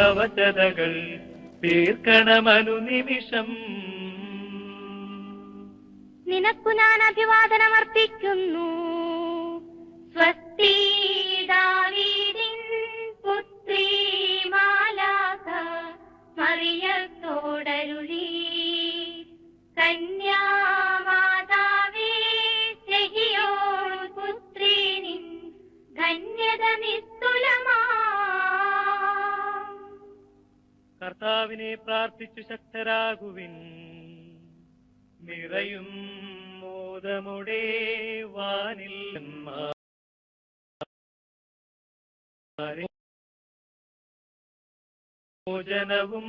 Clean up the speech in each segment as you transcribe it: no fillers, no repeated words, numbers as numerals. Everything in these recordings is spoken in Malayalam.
അവശതകൾ തീർക്കണമനുനിമിഷം. നിനക്കു ഞാൻ അഭിവാദനമർപ്പിക്കുന്നു. സ്വസ്തി ദാവീദിൻ പുത്രി മാലാഖ മറിയത്തോടരുളി, കന്യാമാതാവേ ചെഹിയോൻ പുത്രി നിൻ ധന്യത നിസ്തുലമാ. കർത്താവിനെ പ്രാർത്ഥിച്ചു ശക്തരാകുവിൻ, നിറയും മോദമുടെ വാനിൽ മോചനവും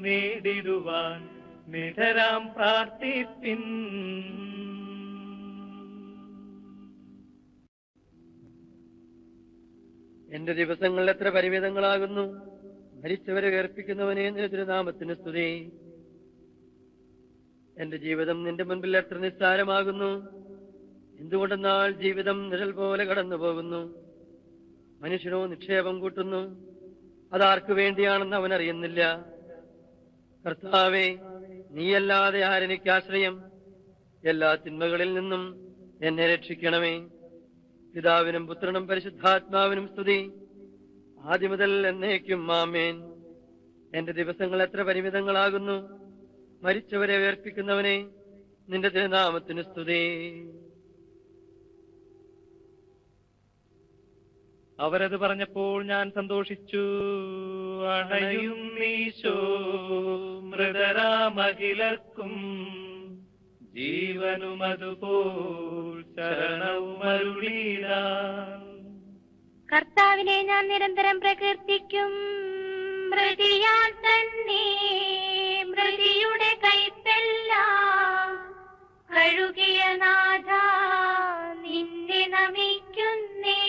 നേടിടുവാൻ നിധരാം പ്രാർത്ഥിപ്പിൻ. എന്റെ ദിവസങ്ങൾ എത്ര പരിമിതങ്ങളാകുന്നു. മരിച്ചവരെ ഉയർപ്പിക്കുന്നവനെ നിന്റെ തിരുനാമത്തിന് സ്തുതി. എന്റെ ജീവിതം നിന്റെ മുൻപിൽ എത്ര നിസ്സാരമാകുന്നു. എന്തുകൊണ്ടെന്നാൽ ജീവിതം നിഴൽ പോലെ കടന്നു പോകുന്നു. മനുഷ്യനോ നിക്ഷേപം കൂട്ടുന്നു, അതാർക്കു വേണ്ടിയാണെന്ന് അവൻ അറിയുന്നില്ല. കർത്താവേ, നീയല്ലാതെ ആരെനിക്ക് ആശ്രയം? എല്ലാ തിന്മകളിൽ നിന്നും എന്നെ രക്ഷിക്കണമേ. പിതാവിനും പുത്രനും പരിശുദ്ധാത്മാവിനും സ്തുതി, ആദ്യം മുതൽ എന്നേക്കും ആമേൻ. എന്റെ ദിവസങ്ങൾ എത്ര പരിമിതങ്ങളാകുന്നു. മരിച്ചവരെ ഉയർപ്പിക്കുന്നവനെ നിന്റെ തിരുനാമത്തിന് സ്തുതി. അവരത് പറഞ്ഞപ്പോൾ ഞാൻ സന്തോഷിച്ചു. അണയും നീശോ മൃതരാമഖിലർക്കും ജീവനും അതുപോൽ ശരണവും അരുളീടാം. കർത്താവിനെ ഞാൻ നിരന്തരം പ്രകീർത്തിക്കും. മൃതിയാൽ തന്നെ മൃതിയുടെ കൈപ്പെല്ലാം കഴുകിയ നാഥ നിന്നെ നമിക്കുന്നേ.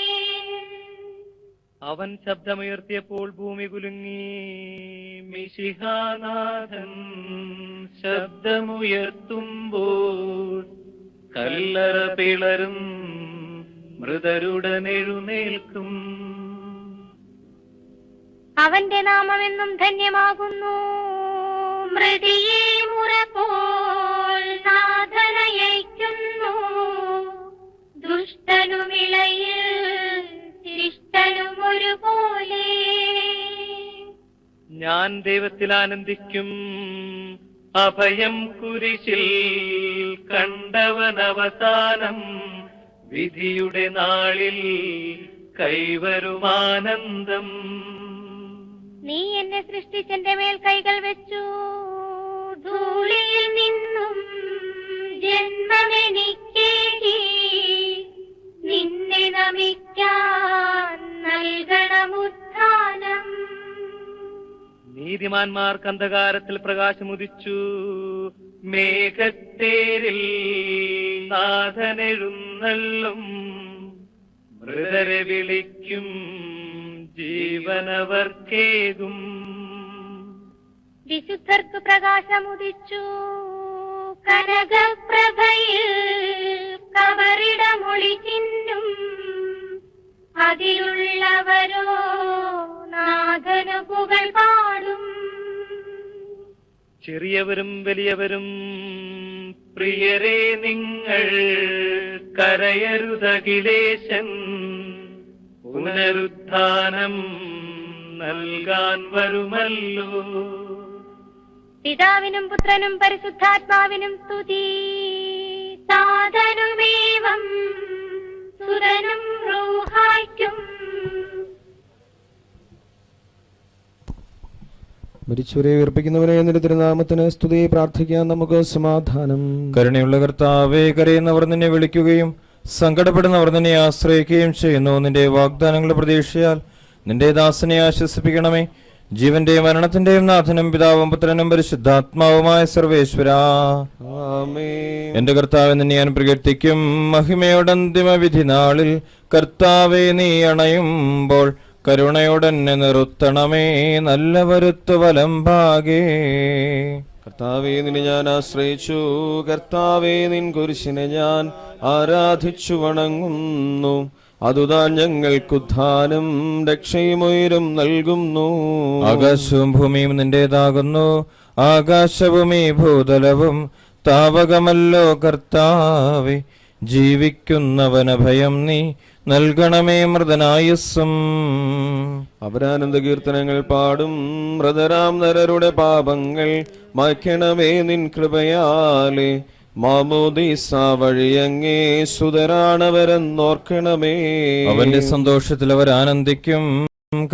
അവൻ ശബ്ദമുയർത്തിയപ്പോൾ ഭൂമി കുലുങ്ങി. മിശിഹാനാഥൻ ശബ്ദമുയർത്തുമ്പോൾ കല്ലറ പിളരും, മൃതരുടനെഴുന്നേൽക്കും. അവന്റെ നാമമെന്നും ധന്യമാകുന്നു. മൃതിയെ മുറപോൽ നാഥനയയ്ക്കുന്നു. ദുഷ്ടനുമിളയിൽ ശിഷ്ടനും ഒരുപോലെ. ഞാൻ ദൈവത്തിൽ ആനന്ദിക്കും. അഭയം കുരിശിൽ കണ്ടവൻ അവസാനം വിധിയുടെ നാളിൽ കൈവരുമാനന്ദം. നീ എന്നെ സൃഷ്ടിച്ചെന്റെ മേൽ കൈകൾ വെച്ചു. ധൂളിയിൽ നിന്നും ജന്മമെനിക്കേകി നിന്നെ നമിക്കാൻ നൽകണമുത്ഥാനം. നീതിമാന്മാർക്ക് അന്ധകാരത്തിൽ പ്രകാശമുദിച്ചു. മേഘത്തേരിൽ നാഥനെഴുന്നള്ളും, മൃതരെ വിളിക്കും, ജീവനവർക്കേകും. വിശുദ്ധർക്ക് പ്രകാശമുദിച്ചു. കനകപ്രഭയിൽ കബറിടമൊളി ചിന്നും, അതിലുള്ളവരോ നാഥനു പുകൾ പാടും. ചെറിയവരും വലിയവരും പ്രിയരെ നിങ്ങൾ കരയരുതഖിലേശൻ പുനരുത്ഥാനം നൽകാൻ വരുമല്ലോ. പിതാവിനും പുത്രനും പരിശുദ്ധാത്മാവിനും സ്തുതി. സാധനുമേവം സുരനും റൂഹായ്ക്കും. മരിച്ചവരെ ഉയർപ്പിക്കുന്നവനെ നിന്റെ തിരുനാമത്തിന് സ്തുതി. പ്രാർത്ഥിക്കാൻ നമുക്ക് സമാധാനം. കരുണയുള്ള കർത്താവേ, കരയുന്നവർ നിന്നെ വിളിക്കുകയും സങ്കടപ്പെടുന്നവർ നിന്നെ ആശ്രയിക്കുകയും ചെയ്യുന്നു. നിന്റെ വാഗ്ദാനങ്ങളുടെ പ്രതീക്ഷയാൽ നിന്റെ ദാസനെ ആശ്വസിപ്പിക്കണമേ. ജീവന്റെയും മരണത്തിന്റെയും നാഥനും പിതാവും പുത്രനും പരിശുദ്ധാത്മാവുമായ സർവേശ്വര, എന്റെ കർത്താവെ നിന്നെ ഞാൻ പ്രകീർത്തിക്കും. മഹിമയുടെ അന്തിമ വിധി നാളിൽ കർത്താവെ നീ അണയുമ്പോൾ കരുണയോടെന്നെ നിർത്തണമേ. നല്ല വരുത്തു വലം ഭാഗേ. കർത്താവേ, നിന്നെ ഞാൻ ആശ്രയിച്ചു. കർത്താവേ, നിൻ കുരിശിനെ ഞാൻ ആരാധിച്ചു വണങ്ങുന്നു. അതുതാൻ ഞങ്ങൾക്കുദ്ധാനം രക്ഷയും ഉയരും നൽകുന്നു. ആകാശവും ഭൂമിയും നിന്റേതാകുന്നു, ആകാശവും ഈ ഭൂതലവും താവകമല്ലോ കർത്താവേ. ജീവിക്കുന്നവന ഭയം നീ നൽകണമേ മൃതനായുസ്സും. അവരാനന്ദ കീർത്തനങ്ങൾ പാടും മൃതരാം നരരുടെ പാപങ്ങൾ മായ്ക്കണമേ നിൻ കൃപയാലെ. മാമോദീസ വഴിയങ്ങേ സുതരാണവരെന്നോർക്കണമേ. അവന്റെ സന്തോഷത്തിൽ അവർ ആനന്ദിക്കും.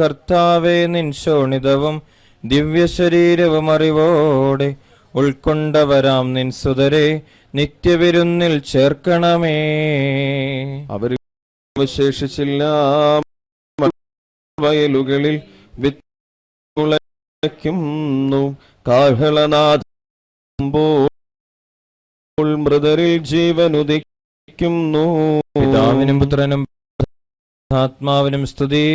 കർത്താവേ, നിൻ ശോണിതവും ദിവ്യശരീരവും അറിവോടെ ഉൾക്കൊണ്ടവരാം നിൻ സുതരെ നിത്യവിരുന്നിൽ ചേർക്കണമേ. അവർ അവശേഷിച്ചില്ല വയലുകളിൽ വിത്തുളയ്ക്കുന്നു. കാഹളനാദമ്പോൾ മൃതരിൽ ജീവനുദിക്കുന്നു. പിതാവിനും പുത്രനും ആത്മാവിനും സ്തുതി.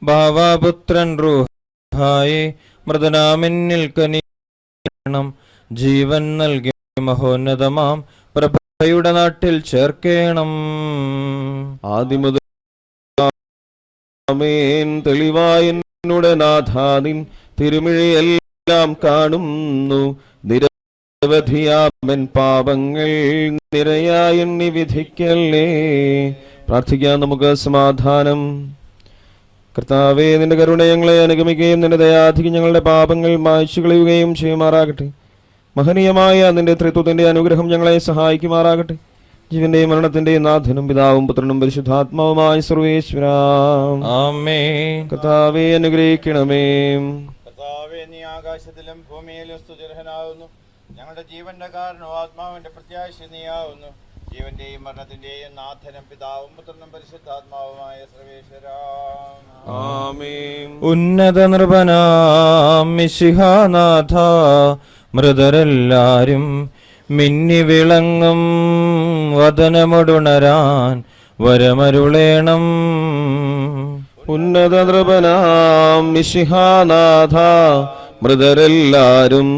ഭാവാപുത്രൻ റൂഹായെ മൃതനാമിന്നിൽ കനിയണം. ജീവൻ നൽകി മഹോന്നതമാം പ്രഭയുടെ നാട്ടിൽ ചേർക്കേണം. ആദിമുതൽ തെളിവായ എന്നുടെ നാഥാനിൻ തിരുമിഴിയെല്ലാം കാണുന്നു. നിരവധിയാമൻ പാപങ്ങൾ നിരയായി എണ്ണി വിധിക്കല്ലേ. പ്രാർത്ഥിക്കാം നമുക്ക് സമാധാനം. കർത്താവേ, നിന്റെ കരുണ ഞങ്ങളെ അനുഗമിക്കുകയും നിന്റെ ദയാധികം ഞങ്ങളുടെ പാപങ്ങൾ മായ്ച്ചു കളയുകയും ചെയ്യുമാറാകട്ടെ. മഹനീയമായ നിന്റെ ത്രിത്വത്തിന്റെ അനുഗ്രഹം ഞങ്ങളെ സഹായിക്കുമാറാകട്ടെ. ജീവന്റെയും മരണത്തിന്റെയും നാഥനും പിതാവും പുത്രനും പരിശുദ്ധാത്മാവുമായ സർവേശ്വരാ. ആമേൻ. കർത്താവേ, അനുഗ്രഹിക്കണമേ. കർത്താവേ, നീ ആകാശത്തിലും ഭൂമിയിലും സ്തുതിർഹനാവുന്നു. ഞങ്ങളുടെ ജീവന്റെ കാരണവും ആത്മാവിന്റെ പ്രത്യാശ നീയാവുന്നു. ജീവന്റെയും മരണത്തിന്റെയും നാഥനും പിതാവും പുത്രനും പരിശുദ്ധാത്മാവുമായ സർവേശ്വരാ. ആമേൻ. ഉന്നത നൃപനാം മിശിഹാനാഥ, മൃതരെല്ലാരും മിന്നി വിളങ്ങും വദനമൊടുണരാൻ വരമരുളേണം. ഉന്നത നൃപനാം മിശിഹാനാഥ, മൃതരെല്ലാരും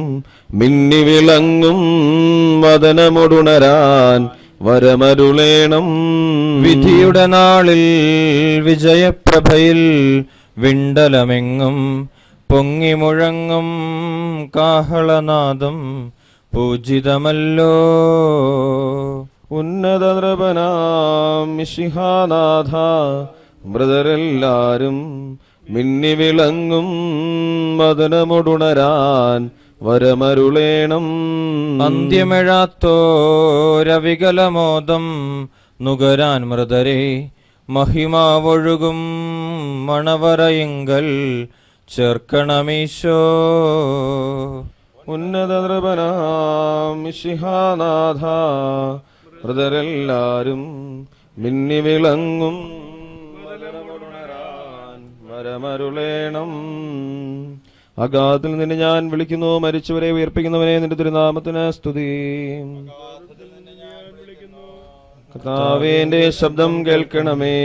മിന്നി വിളങ്ങും വദനമൊടുണരാൻ വരമരുളേണം. വിധിയുടെ നാളിൽ വിജയപ്രഭയിൽ വിണ്ടലമെങ്ങും പൊങ്ങി മുഴങ്ങും കാഹളനാദം പൂജിതമല്ലോ. ഉന്നത നൃപനാം മിശിഹാനാഥ, മൃതരെല്ലാരും മിന്നി വിളങ്ങും വദനമൊടുണരാൻ വരമരുളേണം. അന്ത്യമെഴാത്തോരവികലമോദം നുകരാൻ മൃതരെ മഹിമാവൊഴുകും മണവറയിങ്കൽ ചേർക്കണമീശോ. ഉന്നത നൃപനാം മിശിഹാനാഥ, മൃതരെല്ലാരും മിന്നി വിളങ്ങും വദനമൊടുണരാൻ വരമരുളേണം. അഗാധത്തിൽ നിന്നെ ഞാൻ വിളിക്കുന്നു, മരിച്ചവരെ ഉയർപ്പിക്കുന്നവനെ നിന്റെ തിരുനാമത്തിന് സ്തുതി. കർത്താവേ, എന്റെ ശബ്ദം കേൾക്കണമേ.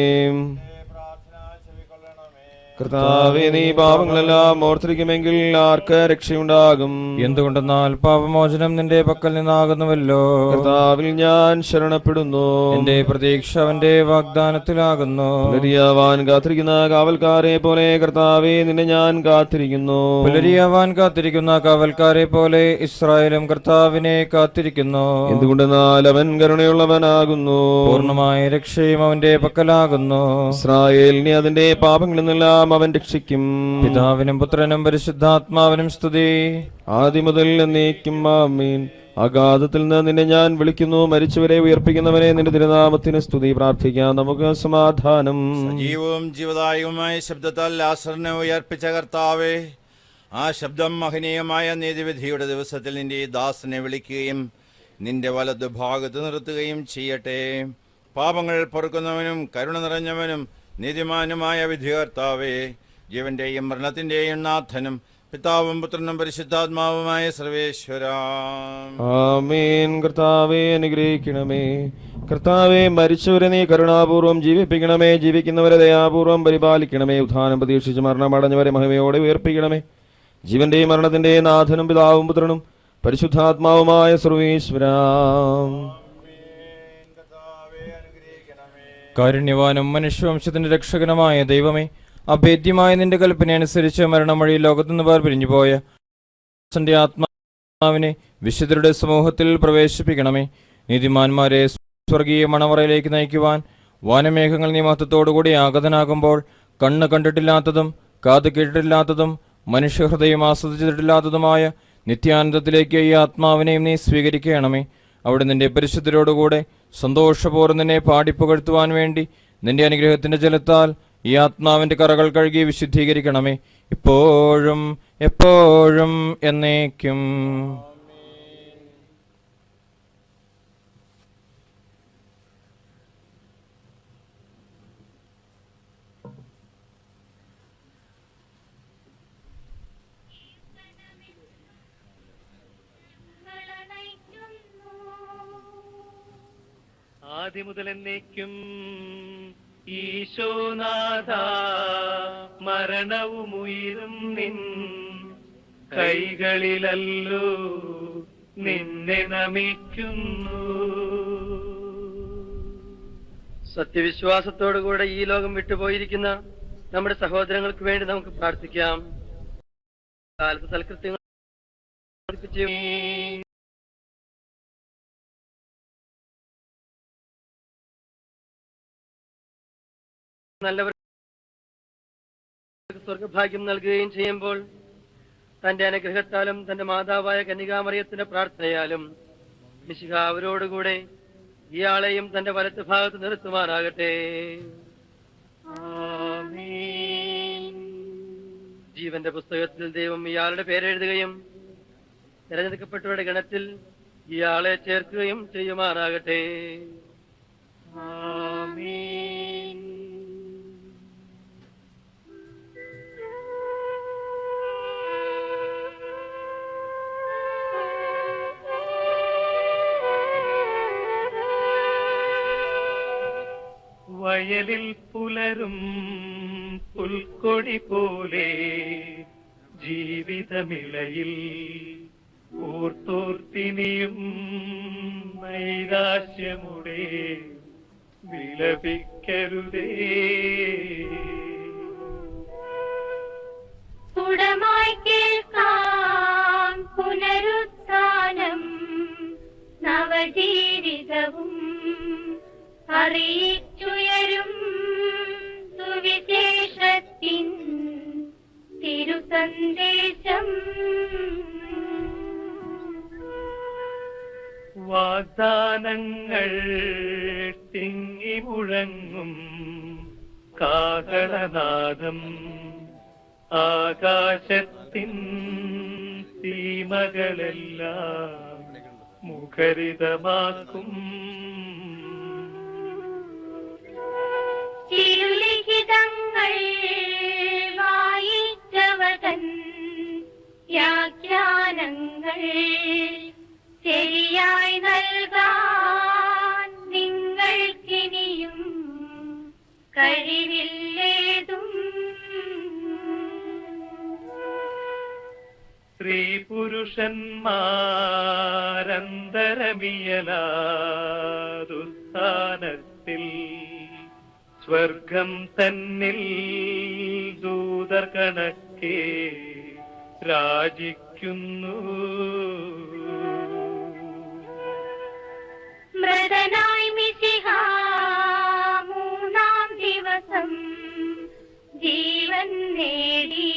കർത്താവേ, നീ പാപങ്ങളെല്ലാം ഓർത്തിരിക്കുമെങ്കിൽ ആർക്ക് രക്ഷയുണ്ടാകും? എന്തുകൊണ്ടെന്നാൽ പാപമോചനം നിന്റെ പക്കൽ നിന്നാകുന്നുവല്ലോ. കർത്താവിൽ ഞാൻ ശരണപ്പെടുന്നു. എന്റെ പ്രതീക്ഷ അവന്റെ വാഗ്ദാനത്തിലാകുന്നു. പുലരിയാവാൻ കാത്തിരിക്കുന്ന കാവൽക്കാരെ പോലെ കർത്താവേ, നിന്നെ ഞാൻ കാത്തിരിക്കുന്നു. പുലരിയാവാൻ കാത്തിരിക്കുന്ന കാവൽക്കാരെ പോലെ ഇസ്രായേലും കർത്താവിനെ കാത്തിരിക്കുന്നു. എന്തുകൊണ്ടെന്നാൽ അവൻ കരുണയുള്ളവനാകുന്നു. പൂർണ്ണമായ രക്ഷയും അവന്റെ പക്കലാകുന്നു. ഇസ്രായേലിനെ അതിന്റെ പാപങ്ങളിൽ നിന്നെല്ലാം അവൻ രക്ഷിക്കും. പിതാവിനും പുത്രനും പരിശുദ്ധാത്മാവിനും സ്തുതി. ആദ്യം മുതൽ എന്നേക്കും ആമേൻ. അഗാധത്തിൽ നിന്ന് നിന്നെ ഞാൻ വിളിക്കുന്നു, മരിച്ചവരെ ഉയർപ്പിക്കുന്നവനെ നിന്റെ തിരുനാമത്തിന് സ്തുതി. പ്രാർത്ഥിക്കാം നമുക്ക് സമാധാനം. സജീവവും ജീവദായകവുമായ ശബ്ദത്താൽ ലാസറിനെ ഉയർപ്പിച്ച കർത്താവേ, ആ ശബ്ദം മഹനീയമായ നീതിവിധിയുടെ ദിവസത്തിൽ നിന്റെ ദാസനെ വിളിക്കുകയും നിന്റെ വലതുഭാഗത്ത് നിർത്തുകയും ചെയ്യട്ടെ. പാപങ്ങൾ പൊറുക്കുന്നവനും കരുണ നിറഞ്ഞവനും നീതിമാനുമായ വിധികർത്താവേ, ജീവന്റെയും മരണത്തിന്റെയും നാഥനും പിതാവും പുത്രനും പരിശുദ്ധാത്മാവുമായ സർവേശ്വരാ. ആമേൻ. കർത്താവേ, അനുഗ്രഹിക്കണമേ. കർത്താവേ, മരിച്ചവരെ നീ കരുണാപൂർവ്വം ജീവിപ്പിക്കണമേ. ജീവിക്കുന്നവരെ ദയാപൂർവ്വം പരിപാലിക്കണമേ. ഉത്ഥാനം പ്രതീക്ഷിച്ച് മരണമടഞ്ഞവരെ മഹിമയോടെ ഉയർപ്പിക്കണമേ. ജീവന്റെയും മരണത്തിന്റെയും നാഥനും പിതാവും പുത്രനും പരിശുദ്ധാത്മാവുമായ സർവേശ്വരാ. കാരുണ്യവാനും മനുഷ്യവംശത്തിന്റെ രക്ഷകനുമായ ദൈവമേ, അഭേദ്യമായ നിന്റെ കൽപ്പന അനുസരിച്ച് മരണം വഴി ലോകത്തുനിന്ന് വേർപിരിഞ്ഞുപോയ ആത്മാവിനെ വിശുദ്ധരുടെ സമൂഹത്തിൽ പ്രവേശിപ്പിക്കണമേ. നീതിമാന്മാരെ സ്വർഗീയ മണവറയിലേക്ക് നയിക്കുവാൻ വാനമേഘങ്ങൾ നീ മഹത്വത്തോടുകൂടി ആഗതനാകുമ്പോൾ കണ്ണ് കണ്ടിട്ടില്ലാത്തതും കാത് കേട്ടിട്ടില്ലാത്തതും മനുഷ്യഹൃദയം ആസ്വദിച്ചിട്ടില്ലാത്തതുമായ നിത്യാനന്ദത്തിലേക്ക് ഈ ആത്മാവിനെയും നീ സ്വീകരിക്കണമേ. അവിടെ നിന്റെ പരിശുദ്ധരോടുകൂടെ സന്തോഷപൂർവ്വം നിന്നെ പാടിപ്പുകഴ്ത്തുവാൻ വേണ്ടി നിന്റെ അനുഗ്രഹത്തിന്റെ ജലത്താൽ ഈ ആത്മാവിന്റെ കറകൾ കഴുകി വിശുദ്ധീകരിക്കണമേ, ഇപ്പോഴും എപ്പോഴും എന്നേക്കും. ആദ്യം മുതൽ എന്നേക്കും ഈശോനാഥ, മരണവും ഉയിരും നിൻ കൈകളിലല്ലോ നിന്നെ നമിക്കുന്നു. സത്യവിശ്വാസത്തോടുകൂടെ ഈ ലോകം വിട്ടുപോയിരിക്കുന്ന നമ്മുടെ സഹോദരങ്ങൾക്ക് വേണ്ടി നമുക്ക് പ്രാർത്ഥിക്കാം. കാലത്ത് സൽകൃത്യങ്ങൾ നല്ലവർ സ്വർഗഭാഗ്യം നൽകുകയും ചെയ്യുമ്പോൾ തന്റെ അനുഗ്രഹത്താലും തന്റെ മാതാവായ കന്യകാമറിയത്തിന്റെ പ്രാർത്ഥനയാലും മിശിഹ അവരോടുകൂടെ ഇയാളെയും തന്റെ വലത്ത് ഭാഗത്ത് നിർത്തുമാറാകട്ടെ. ജീവന്റെ പുസ്തകത്തിൽ ദൈവം ഇയാളുടെ പേരെഴുതുകയും തിരഞ്ഞെടുക്കപ്പെട്ടവരുടെ ഗണത്തിൽ ഇയാളെ ചേർക്കുകയും ചെയ്യുമാറാകട്ടെ. വയലിൽ പുലരും പുൽക്കൊടി പോലെ ജീവിതമിളയിൽ ഓർത്തോർത്തിനിയും നൈരാശ്യമുടെ വിലപിക്കരുതേ. ഉടമായി കേൾക്കാം പുനരുത്ഥാനം, നവജീവിതവും അറിയിച്ചുയരും സുവിശേഷത്തിൻ തിരുസന്ദേശം. വാഗ്ദാനങ്ങൾ തിങ്ങി മുഴങ്ങും കാഹളനാദം ആകാശത്തിൻ സീമകളെല്ലാം മുഖരിതമാക്കും. തിരുലിഖിതങ്ങൾ വായിച്ചവതൻ വ്യാഖ്യാനങ്ങൾ ശരിയായി നൽകാൻ നിങ്ങൾക്കിനിയും കഴിവില്ലേതും. സ്ത്രീ പുരുഷന്മാരന്തരമിയലാതുസ്ഥാനത്തിൽ സ്വർഗം തന്നിൽ ദൂതർ കണക്കെ രാജിക്കുന്നു. മൃതനായി മിശിഹ മൂന്നാം ദിവസം ജീവൻ നേടി,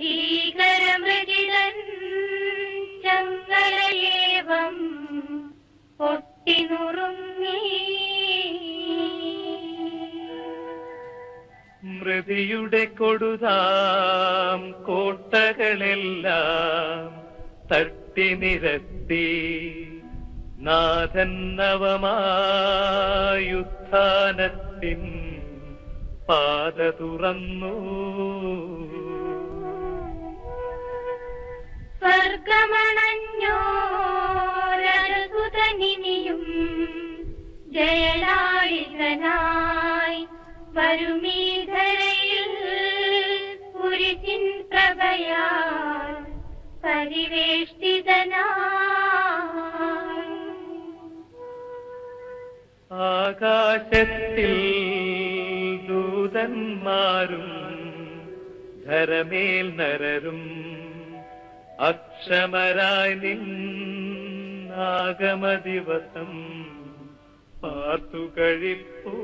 ഭീകരമൃഗിതൻ ചങ്ങലയേവം പൊട്ടിനുറുങ്ങി. മൃതിയുടെ കൊടുതാം കോട്ടകളെല്ലാം തട്ടി നിരത്തി നാഥൻ നവമായുത്ഥാനത്തിൻ പാത തുറന്നു. സ്വർഗമണഞ്ഞോരസുതനിനിയും ജയലാളിതനായി വരുമീധരയിൽ കുരിശിൻ പ്രഭയാൽ പരിവേഷ്ടിതനായി. ആകാശത്തിൽ ദൂതന്മാരും ധരമേൽ നരരും അക്ഷമരായി നിന്നാഗമ ദിവസം പാർത്തു കഴിപ്പൂ.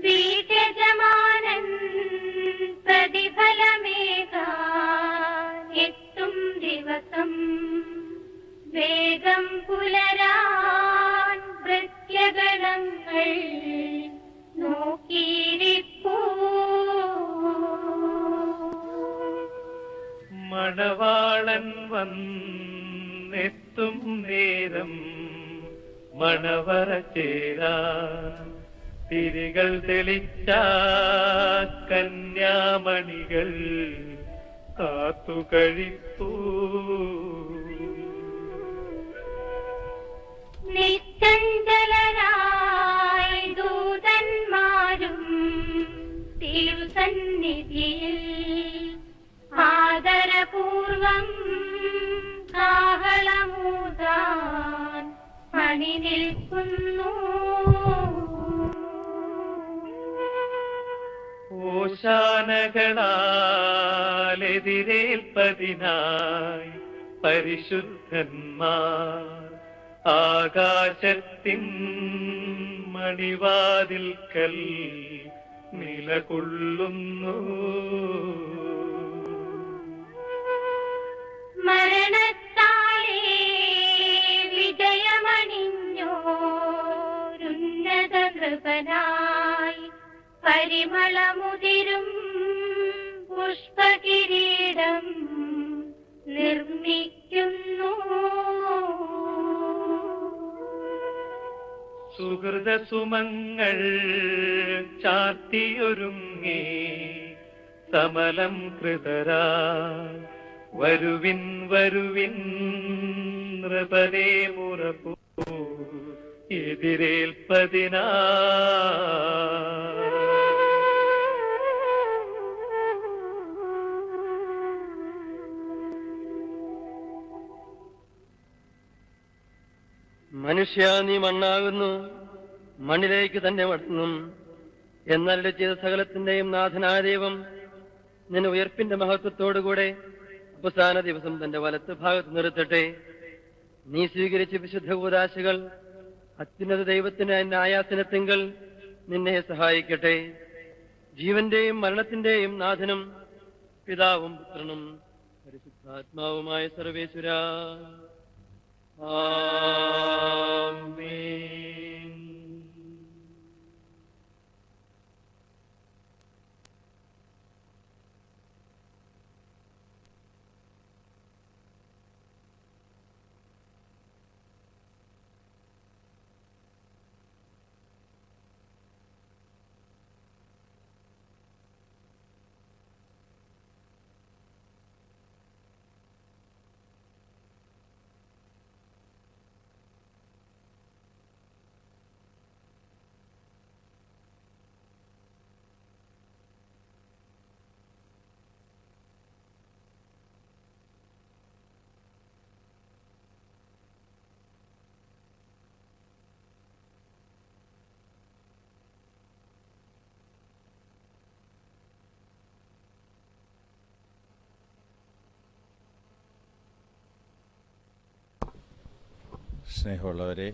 വീര്യജമാനൻ പ്രതിഫലമേകാൻ എത്തും ദിവസം വേഗം പുലരാൻ പ്രത്യഗണങ്ങൾ നോക്കിയിരിപ്പൂ. മണവാളൻ വന്നെത്തും നേരം മണവറ ചേരാൻ തിരികൾ തെളിച്ച കന്യാമണികൾ കാത്തു കഴിപ്പൂ. നിശ്ചഞ്ചലരായി ദൂതന്മാരും തിരുസന്നിധിയിൽ ആദരപൂർവം കാഹളമൂതാൻ അണി നിൽക്കുന്നു. ഓശാനകളാലെതിരേൽപ്പതിനായി പരിശുദ്ധന്മാർ ആകാശത്തിൻ മണിവാതിൽക്കൽ നിലകൊള്ളുന്നു. മരണത്താലേ വിജയമണിഞ്ഞോരുന്നത നൃപനായി പരിമളമുതിരും പുഷ്പകിരീടം നിർമ്മിക്കുന്നു. സുഹൃതസുമങ്ങൾ ചാർത്തിയൊരുങ്ങി സമലം കൃതരാ വരുവിൻ വരുവിൻ നൃപരേ മുറപ്പൂ എതിരേൽപ്പതിനാ. മനുഷ്യ, നീ മണ്ണാകുന്നു, മണ്ണിലേക്ക് തന്നെ മടങ്ങും. എന്നാൽ ചെയ്ത സകലത്തിന്റെയും നാഥനായ ദൈവം നിന്നെ ഉയർപ്പിന്റെ മഹത്വത്തോടുകൂടെ അവസാന ദിവസം തന്റെ വലത്ത് ഭാഗത്ത് നിർത്തട്ടെ. നീ സ്വീകരിച്ച വിശുദ്ധ കൂദാശകൾ അത്യുന്നത ദൈവത്തിന്റെ ന്യായാസനത്തിങ്കൽ നിന്നെ സഹായിക്കട്ടെ. ജീവന്റെയും മരണത്തിന്റെയും നാഥനും പിതാവും പുത്രനും പരിശുദ്ധാത്മാവുമായ സർവേശ്വരാ, ആമേൻ. സ്നേഹമുള്ളവരെ,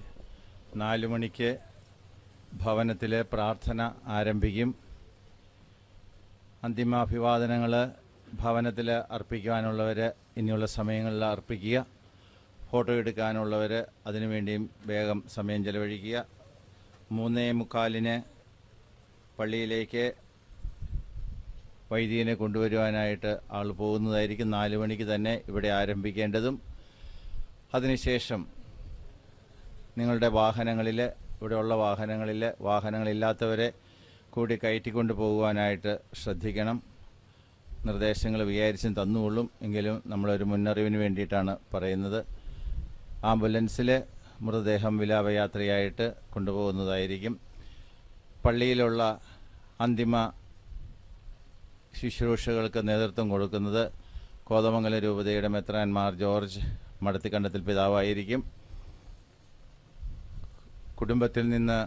4 മണിക്ക് ഭവനത്തിലെ പ്രാർത്ഥന ആരംഭിക്കും. അന്തിമാഭിവാദനങ്ങൾ ഭവനത്തിൽ അർപ്പിക്കുവാനുള്ളവർ ഇനിയുള്ള സമയങ്ങളിൽ അർപ്പിക്കുക. ഫോട്ടോ എടുക്കാനുള്ളവർ അതിനുവേണ്ടിയും വേഗം സമയം ചെലവഴിക്കുക. 3:45 പള്ളിയിലേക്ക് വൈദികനെ കൊണ്ടുവരുവാനായിട്ട് ആൾ പോകുന്നതായിരിക്കും. 4 മണിക്ക് തന്നെ ഇവിടെ ആരംഭിക്കേണ്ടതും. അതിനുശേഷം നിങ്ങളുടെ വാഹനങ്ങളിൽ, ഇവിടെയുള്ള വാഹനങ്ങളിൽ, വാഹനങ്ങളില്ലാത്തവരെ കൂടി കയറ്റിക്കൊണ്ട് പോകുവാനായിട്ട് ശ്രദ്ധിക്കണം. നിർദ്ദേശങ്ങൾ വിചാരിച്ചും തന്നുകൊള്ളും, എങ്കിലും നമ്മളൊരു മുന്നറിവിന് വേണ്ടിയിട്ടാണ് പറയുന്നത്. ആംബുലൻസിൽ മൃതദേഹം വിലാപയാത്രയായിട്ട് കൊണ്ടുപോകുന്നതായിരിക്കും. പള്ളിയിലുള്ള അന്തിമ ശുശ്രൂഷകൾക്ക് നേതൃത്വം കൊടുക്കുന്നത് കോതമംഗലം രൂപതയുടെ മെത്രാൻമാർ ജോർജ് മടത്തിക്കണ്ടത്തിൽ പിതാവായിരിക്കും. കുടുംബത്തിൽ നിന്ന്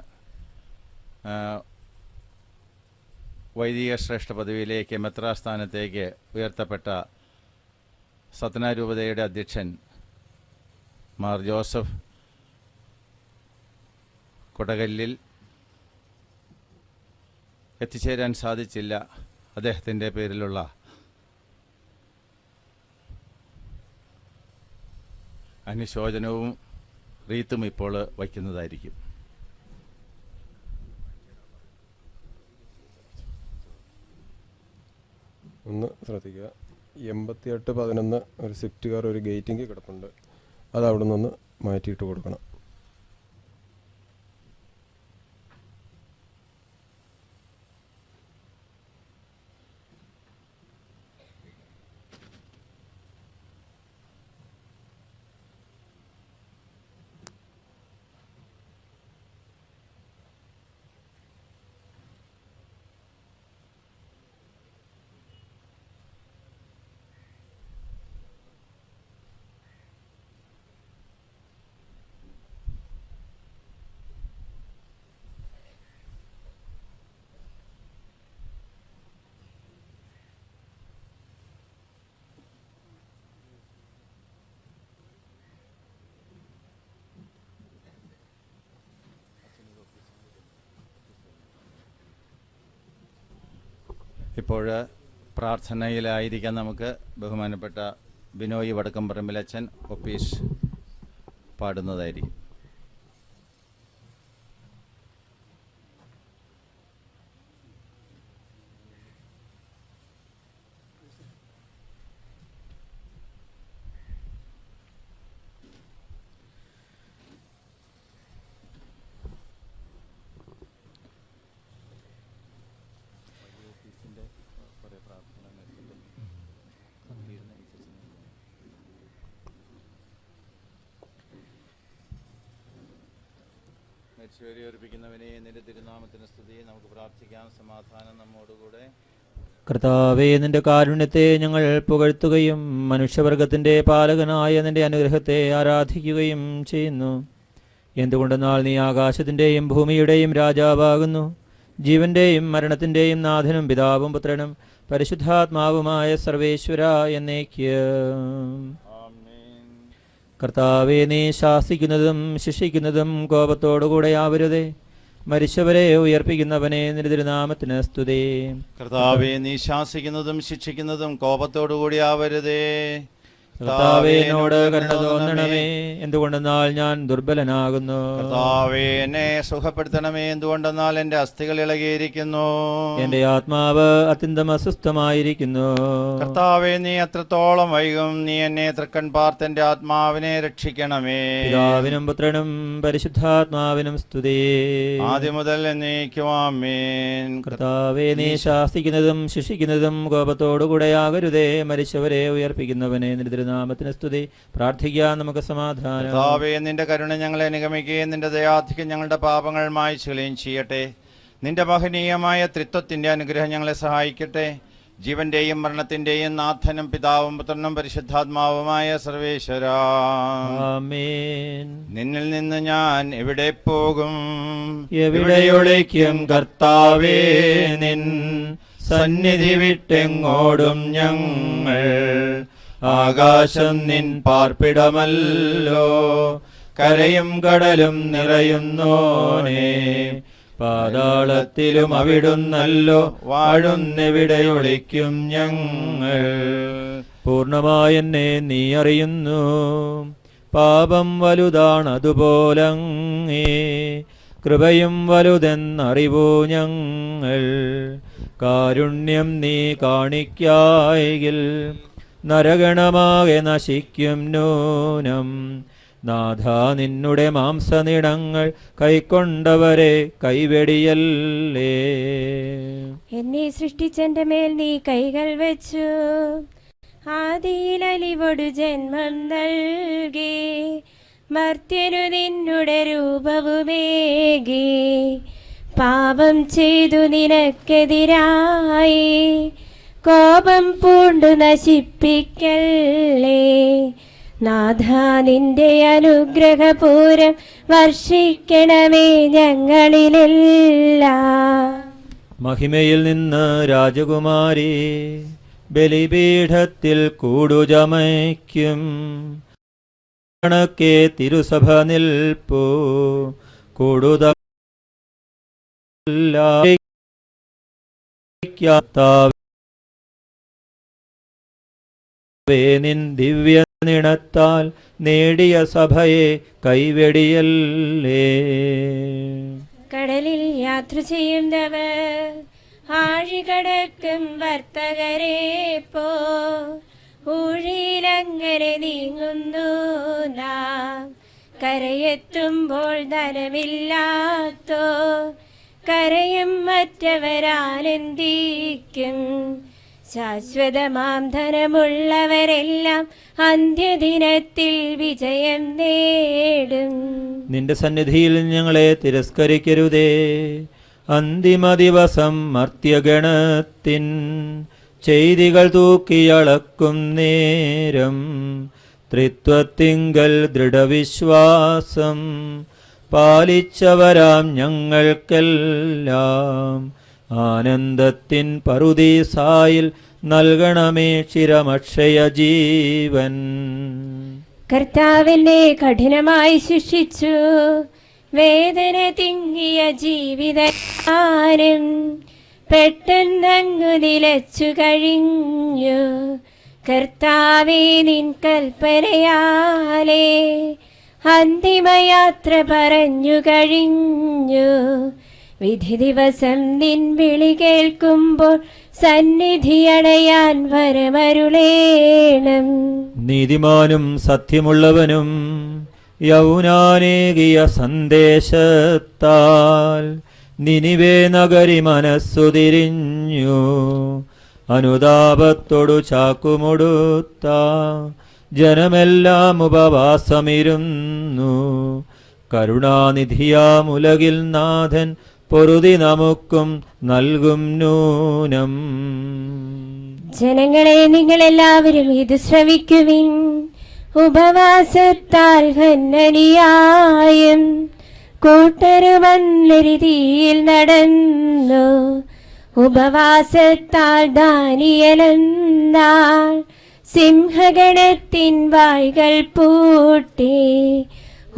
വൈദിക ശ്രേഷ്ഠ പദവിയിലേക്ക് മെത്രാസ്ഥാനത്തേക്ക് ഉയർത്തപ്പെട്ട സത്ന രൂപതയുടെ അധ്യക്ഷൻ മാർ ജോസഫ് കൊടകല്ലിൽ എത്തിച്ചേരാൻ സാധിച്ചില്ല. അദ്ദേഹത്തിൻ്റെ പേരിലുള്ള അനുശോചനവും റീത്തും ഇപ്പോൾ വയ്ക്കുന്നതായിരിക്കും. ഒന്ന് ശ്രദ്ധിക്കുക, 8811 ഒരു സ്വിഫ്റ്റ് കാർ ഒരു ഗേറ്റിംഗ് കിടപ്പുണ്ട്, അത് അവിടെ നിന്ന് മാറ്റിയിട്ട് കൊടുക്കണം. ഇപ്പോൾ പ്രാർത്ഥനയിലായിരിക്കാൻ നമുക്ക് ബഹുമാനപ്പെട്ട ബിനോയ് വടക്കംപറമ്പിലച്ചൻ ഒപ്പീസ് പാടുന്നതായിരിക്കും. മരിച്ചവരെയോർപ്പിക്കുന്നവനെ നിന്റെ തിരുനാമത്തിന് സ്തുതി. നമുക്ക് പ്രാർത്ഥിക്കാം. സമാധാനം നമ്മോടുകൂടെ. കർത്താവേ, നിന്റെ കാരുണ്യത്തെ ഞങ്ങൾ പുകഴ്ത്തുകയും മനുഷ്യവർഗത്തിന്റെ പാലകനായ നിന്റെ അനുഗ്രഹത്തെ ആരാധിക്കുകയും ചെയ്യുന്നു. എന്തുകൊണ്ടെന്നാൽ നീ ആകാശത്തിന്റെയും ഭൂമിയുടെയും രാജാവാകുന്നു. ജീവന്റെയും മരണത്തിന്റെയും നാഥനും പിതാവും പുത്രനും പരിശുദ്ധാത്മാവുമായ സർവേശ്വര എന്നേക്ക്. കർത്താവേ, നീ ശാസിക്കുന്നതും ശിക്ഷിക്കുന്നതും കോപത്തോടുകൂടെ ആവരുതേ. മരിച്ചവരെ ഉയർപ്പിക്കുന്നവനെ നിന്റെ തിരുനാമത്തിന് സ്തുതി. കർത്താവേ, നീ ശാസിക്കുന്നതും ശിക്ഷിക്കുന്നതും കോപത്തോടുകൂടി ആവരുതേ. കർത്താവേ, എന്നോട് കരുണ തോന്നണമേ, എന്തുകൊണ്ടെന്നാൽ ഞാൻ ദുർബലനാകുന്നു. കർത്താവേ, എന്നെ സുഖപ്പെടുത്തണമേ, എന്തുകൊണ്ടെന്നാൽ എന്റെ അസ്ഥികൾ ഇളകിയിരിക്കുന്നു. എന്റെ ആത്മാവ് അത്യന്തം അസ്വസ്ഥമായിരിക്കുന്നു. കർത്താവേ, നീ എത്രത്തോളം വൈകും? നീ എന്നെ തൃക്കൺ പാർത്ത് എന്റെ ആത്മാവിനെ രക്ഷിക്കണമേ. പിതാവിനും പുത്രനും പരിശുദ്ധാത്മാവിനും സ്തുതി. ആദ്യം മുതൽ എന്നേക്കും ആമേൻ. കർത്താവേ, നീ ശാസിക്കുന്നതും ശിക്ഷിക്കുന്നതും കോപത്തോടുകൂടെ ആകരുതേ. മരിച്ചവരെ ഉയർപ്പിക്കുന്നവനെ നിന്റെ നാമത്തിന് സ്തുതി. പ്രാർത്ഥിക്കാൻ നമുക്ക് സമാധാനം. കർത്താവേ, നിന്റെ കരുണ ഞങ്ങളെ അനുഗമിക്കുകയും നിന്റെ ദയാധിക്യം ഞങ്ങളുടെ പാപങ്ങൾ മായ്ച്ചുകളയും ചെയ്യട്ടെ. നിന്റെ മഹനീയമായ ത്രിത്വത്തിന്റെ അനുഗ്രഹം ഞങ്ങളെ സഹായിക്കട്ടെ. ജീവന്റെയും മരണത്തിന്റെയും നാഥനും പിതാവും പുത്രനും പരിശുദ്ധാത്മാവുമായ സർവേശ്വരാ, ആമേൻ. നിന്നിൽ നിന്ന് ഞാൻ എവിടെ പോകും? എവിടെ ഒളിക്കും കർത്താവേ? നിൻ സന്നിധി വിട്ടെങ്ങോടും ഞങ്ങൾ. ആകാശം നിൻ പാർപ്പിടമല്ലോ, കരയും കടലും നിറയുന്നോനേ. പാതാളത്തിലും അവിടുന്നല്ലോ വാഴുന്നെവിടെ ഒളിക്കും ഞങ്ങൾ. പൂർണ്ണമായെന്നെ നീ അറിയുന്നു, പാപം വലുതാണതുപോലങ്ങേ. കൃപയും വലുതെന്നറിവൂ ഞങ്ങൾ. കാരുണ്യം നീ കാണിക്കായെങ്കിൽ നരഗണമാകെ നശിക്കും നൂനം. നാഥ, നിന്നുടെ മാംസനിടങ്ങൾ കൈക്കൊണ്ടവരെ കൈവെടിയല്ലേ. എന്നെ സൃഷ്ടിച്ചെന്റെ മേൽ നീ കൈകൾ വെച്ചു. ആദിയിൽ അലിവൊടു ജന്മം നൽകി. മർത്യനു നിന്നുടെ രൂപവുമേകി. പാപം ചെയ്തു നിനക്കെതിരായി കോപം പൂണ്ടു നശിപ്പിക്കല്ലേ. നാഥ നിന്റെ അനുഗ്രഹപൂരം വർഷിക്കണമേ ഞങ്ങളിലെല്ലാം. മഹിമയിൽ നിന്ന് രാജകുമാരി ബലിപീഠത്തിൽ കൂടുചമയ്ക്കും കണക്കെ തിരുസഭ നിൽപ്പൂ കൂടുതൽ നിൻ ദിവ്യ നിണത്താൽ നേടിയ സഭയെ കൈവെടിയല്ലേ. കടലിൽ യാത്ര ചെയ്യുന്നവർ ആഴികടക്കും വർത്തകരെ പോ ഊഴിയിലങ്ങനെ നീങ്ങുന്നു നാം. കരയെത്തുമ്പോൾ ധനമില്ലാത്തോ കരയും മറ്റവരാനന്ദിക്കും. ശാശ്വതമാം ധനമുള്ളവരെല്ലാം അന്ത്യദിനത്തിൽ വിജയം നേടും. നിന്റെ സന്നിധിയിൽ ഞങ്ങളെ തിരസ്കരിക്കരുതേ. അന്തിമ ദിവസം മർത്യഗണത്തിൻ ചെയ്തികൾ തൂക്കിയളക്കും നേരം ത്രിത്വത്തിങ്കൽ ദൃഢവിശ്വാസം പാലിച്ചവരാം ഞങ്ങൾക്കെല്ലാം ആനന്ദത്തിൻ പറുദീസായിൽ നൽകണമേ ചിരമക്ഷയ ജീവൻ. കർത്താവിനെ കഠിനമായി ശിക്ഷിച്ചു വേദന തിങ്ങിയ ജീവിതകാലം പെട്ടെന്നങ്ങു നിലച്ചു കഴിഞ്ഞു. കർത്താവേ നിൻ കൽപ്പനയാലേ അന്തിമയാത്ര പറഞ്ഞു കഴിഞ്ഞു. വിധി ദിവസം നിൻ വിളി കേൾക്കുമ്പോൾ സന്നിധിയടയാൻ വരമരുളേണം. നീതിമാനും സത്യമുള്ളവനും യൗനാനേകിയ സന്ദേശത്താൽ നിനിവേ നഗരി മനസ്സുതിരിഞ്ഞു. അനുതാപത്തോടു ചാക്കുമുടുത്ത ജനമെല്ലാം ഉപവാസമിരുന്നു. കരുണാനിധിയാമുലകിൽ നാഥൻ പൊറുതി നമുക്കും നൽകും നൂനം. ജനങ്ങളെ നിങ്ങളെല്ലാവരും ഇത് ശ്രവിക്കുവിൻ. ഉപവാസത്താൽ ഹന്നനിയായും കൂട്ടരുമന്നരിതിയിൽ നടന്നു. ഉപവാസത്താൽ ദാനിയേലെന്നാൾ സിംഹഗണത്തിൻ വായ്കൾ പൂട്ടി.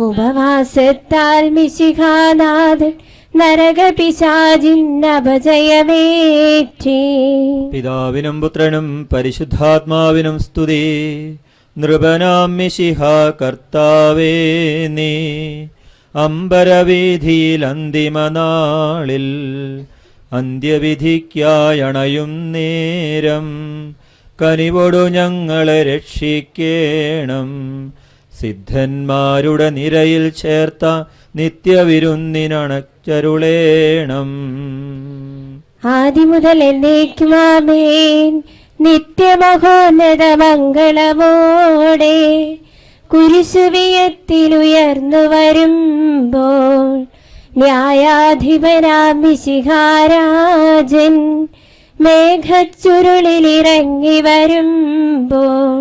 ഉപവാസത്താൽ മിശിഹാനാഥൻ നരകപിശാചിൻ അപജയമേറ്റി. പിതാവിനും പുത്രനും പരിശുദ്ധാത്മാവിനും സ്തുതി. നൃപനാം മിശിഹ കർത്താവേ നീ അമ്പരവീഥിയിൽ അന്തിമനാളിൽ അന്ത്യവിധിക്കായണയും നേരം കനിവോടു ഞങ്ങളെ രക്ഷിക്കേണം. സിദ്ധന്മാരുടെ നിരയിൽ ചേർത്ത നിത്യവിരുന്നിനണച്ചരുളേണം. ആദിമുതൽ എന്നേക്കും ആമേൻ. നിത്യമഹോന്നത മംഗളമോടെ കുരിശുവിയത്തിലുയർന്നു വരുമ്പോൾ ന്യായാധിപനാം മിശിഹാരാജൻ മേഘച്ചുരുളിലിറങ്ങി വരുമ്പോൾ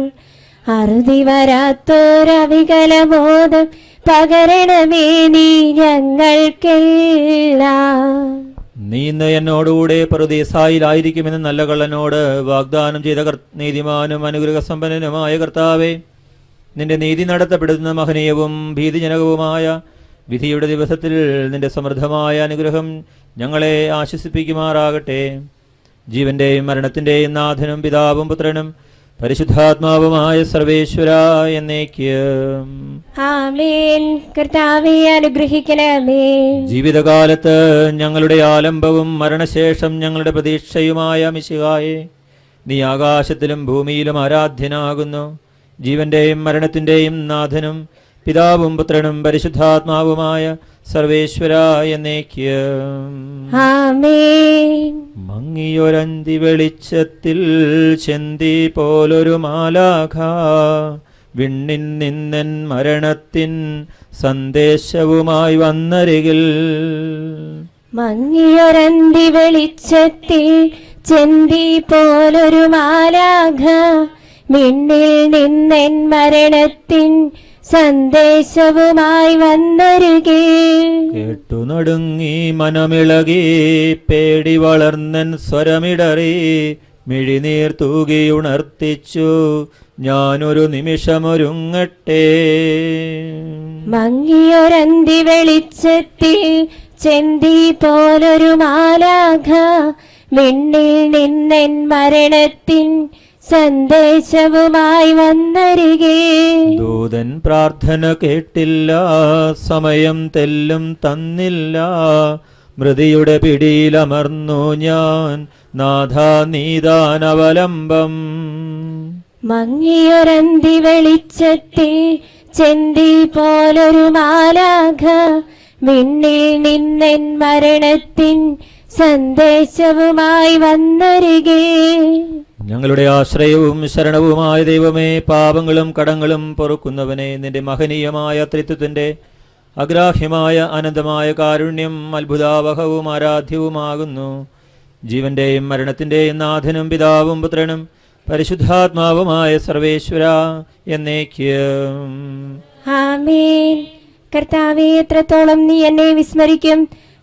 അറുതി വരാത്തൊരവികലബോധം പകരണമേ നീ ഞങ്ങൾക്കെല്ലാം. നീ ഇന്ന് എന്നോടുകൂടെ പറുദീസായിലായിരിക്കുമെന്ന് നല്ല കള്ളനോട് വാഗ്ദാനം ചെയ്ത നീതിമാനും അനുഗ്രഹസമ്പന്നനുമായ കർത്താവേ, നിന്റെ നീതി നടത്തപ്പെടുന്ന മഹനീയവും ഭീതിജനകവുമായ വിധിയുടെ ദിവസത്തിൽ നിന്റെ സമൃദ്ധമായ അനുഗ്രഹം ഞങ്ങളെ ആശ്വസിപ്പിക്കുമാറാകട്ടെ. ജീവന്റെയും മരണത്തിന്റെയും നാഥനും പിതാവും പുത്രനും പരിശുദ്ധാത്മാവുമായ സർവേശ്വര എന്നേക്കും ആമേൻ. കർത്താവേ അനുഗ്രഹിക്കണമേ. ജീവിതകാലത്ത് ഞങ്ങളുടെ ആലംബവും മരണശേഷം ഞങ്ങളുടെ പ്രതീക്ഷയുമായ മിശിഹായേ, നീ ആകാശത്തിലും ഭൂമിയിലും ആരാധ്യനാകുന്നു. ജീവന്റെയും മരണത്തിന്റെയും നാഥനും പിതാവും പുത്രനും പരിശുദ്ധാത്മാവുമായ സർവേശ്വര എന്നേക്കും ആമേൻ. മങ്ങിയൊരന്തി വെളിച്ചത്തിൽ ചെന്തി പോലൊരു മാലാഖ വിണ്ണിൻ നിന്നൻ മരണത്തിൻ സന്ദേശവുമായി വന്നരികിൽ. മങ്ങിയൊരന്തി വെളിച്ചത്തിൽ ചെന്തി പോലൊരു മാലാഖ മിന്നിൽ നിന്നെൻ മരണത്തിൻ സന്ദേശവുമായി വന്നരുകേ. കേട്ടു നടുങ്ങി മനമിളകി പേടി വളർന്നൻ സ്വരമിടറി മിഴിനീർ തൂകി ഉണർത്തിച്ചു ഞാനൊരു നിമിഷമൊരുങ്ങട്ടെ. മങ്ങിയൊരന്തി വെളിച്ചത്തിൽ ചെന്തി പോലൊരു മാലാഖ മിന്നിൽ നിന്നെൻ മരണത്തിൻ സന്ദേശവുമായി വന്നരികെ. ദൂതൻ പ്രാർത്ഥന കേട്ടില്ല, സമയം തെല്ലും തന്നില്ല, മൃതിയുടെ പിടിയിലമർന്നു ഞാൻ, നാഥാ നീതാനവലംബം. മങ്ങിയൊരന്തി വെളിച്ചത്തിൽ ചെന്തി പോലൊരു മാലാഖ മിന്നിൽ നിന്നെൻ മരണത്തിൻ സന്ദേശവുമായി വന്നരികെ. ഞങ്ങളുടെ ആശ്രയവും ശരണവുമായ ദൈവമേ, പാപങ്ങളും കടങ്ങളും പൊറുക്കുന്നവനെ, നിന്റെ മഹനീയമായ ത്രിത്വത്തിന്റെ അഗ്രാഹ്യമായ അനന്തമായ കാരുണ്യം അത്ഭുതാവഹവും ആരാധ്യവുമാകുന്നു. ജീവന്റെയും മരണത്തിന്റെയും നാഥനും പിതാവും പുത്രനും പരിശുദ്ധാത്മാവുമായ സർവേശ്വര എന്നേക്കും ആമേൻ. കർത്താവേ, എത്രത്തോളം നീ എന്നെ വിസ്മരിക്കും.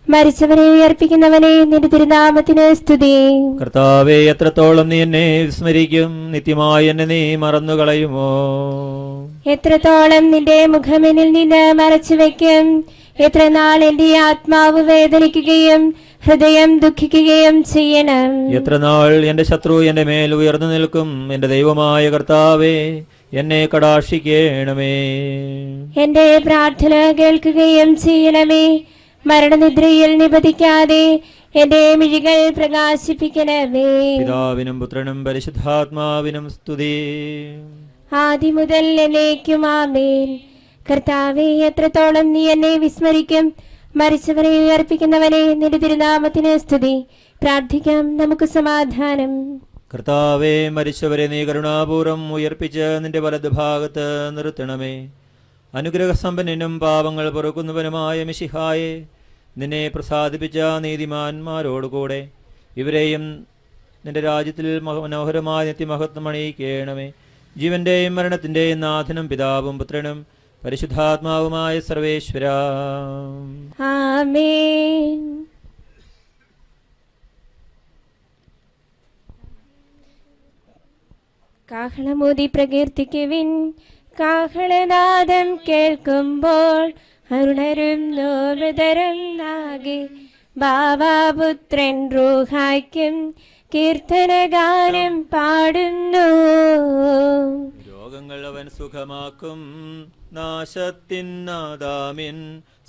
മരിച്ചവരെ ഉയർപ്പിക്കുന്നവനെ, നിന്റെ തിരുനാമത്തിന് സ്തുതി. കർത്താവേ, എത്രത്തോളം നീ എന്നെ വിസ്മരിക്കും, നിത്യമായി എന്നെ നീ മറന്നുകളയുമോ? എത്രത്തോളം നിന്റെ മുഖമെന്നിൽ നിന്ന് മറച്ചു വയ്ക്കും. എത്ര നാൾ എന്റെ ആത്മാവ് വേദനിക്കുകയും ഹൃദയം ദുഃഖിക്കുകയും ചെയ്യണം. എത്ര നാൾ എന്റെ ശത്രു എന്റെ മേൽ ഉയർന്നു നിൽക്കും. എന്റെ ദൈവമായ കർത്താവേ, എന്നെ കടാക്ഷിക്കണമേ. എന്റെ പ്രാർത്ഥന കേൾക്കുകയും ചെയ്യണമേ. മരണനിദ്രയിൽ നിബദിക്കാതെ എന്റെ മിഴികൾ പ്രകാശിപ്പിക്കണമേ. പിതാവിനും പുത്രനും പരിശുദ്ധാത്മാവിനും സ്തുതി. ആദ്യം മുതൽ എന്നേക്കും ആമേൻ. കർത്താവേ, എത്രത്തോളം നീ എന്നെ വിസ്മരിക്കും. മരിച്ചവരെ ഉയർപ്പിക്കുന്നവനെ, നിന്റെ തിരുനാമത്തിന് സ്തുതി. പ്രാർത്ഥിക്കാം, നമുക്ക് സമാധാനം. കർത്താവേ, മരിച്ചവരെ നീ കരുണാപൂർവം ഉയർപ്പിച്ച് നിന്റെ വലതുഭാഗത്ത് നിർത്തണമേ. അനുഗ്രഹസമ്പന്നനും പാപങ്ങൾ പൊറുക്കുന്നവനുമായ മിശിഹായെ, നിന്നെ പ്രസാദിപ്പിച്ച നീതിമാന്മാരോടുകൂടെ ഇവരെയും നിന്റെ രാജ്യത്തിൽ മനോഹരമായ നിത്യമഹത്വം അണിയിക്കണമേ. ജീവന്റെയും മരണത്തിന്റെയും നാഥനും പിതാവും പുത്രനും പരിശുദ്ധാത്മാവുമായ സർവേശ്വര ആമേൻ. കാഹളമൂതി പ്രകീർത്തിക്കുവിൻ. കാഹളനാദം കേൾക്കുമ്പോൾ അരുണരും നോർമൃതരും നാഗെ. ബാവാപുത്രൻ റൂഹായ്ക്കും കീർത്തനഗാനം പാടുന്നു. രോഗങ്ങൾ അവൻ സുഖമാക്കും. നാശത്തിൻ നാദാമിൻ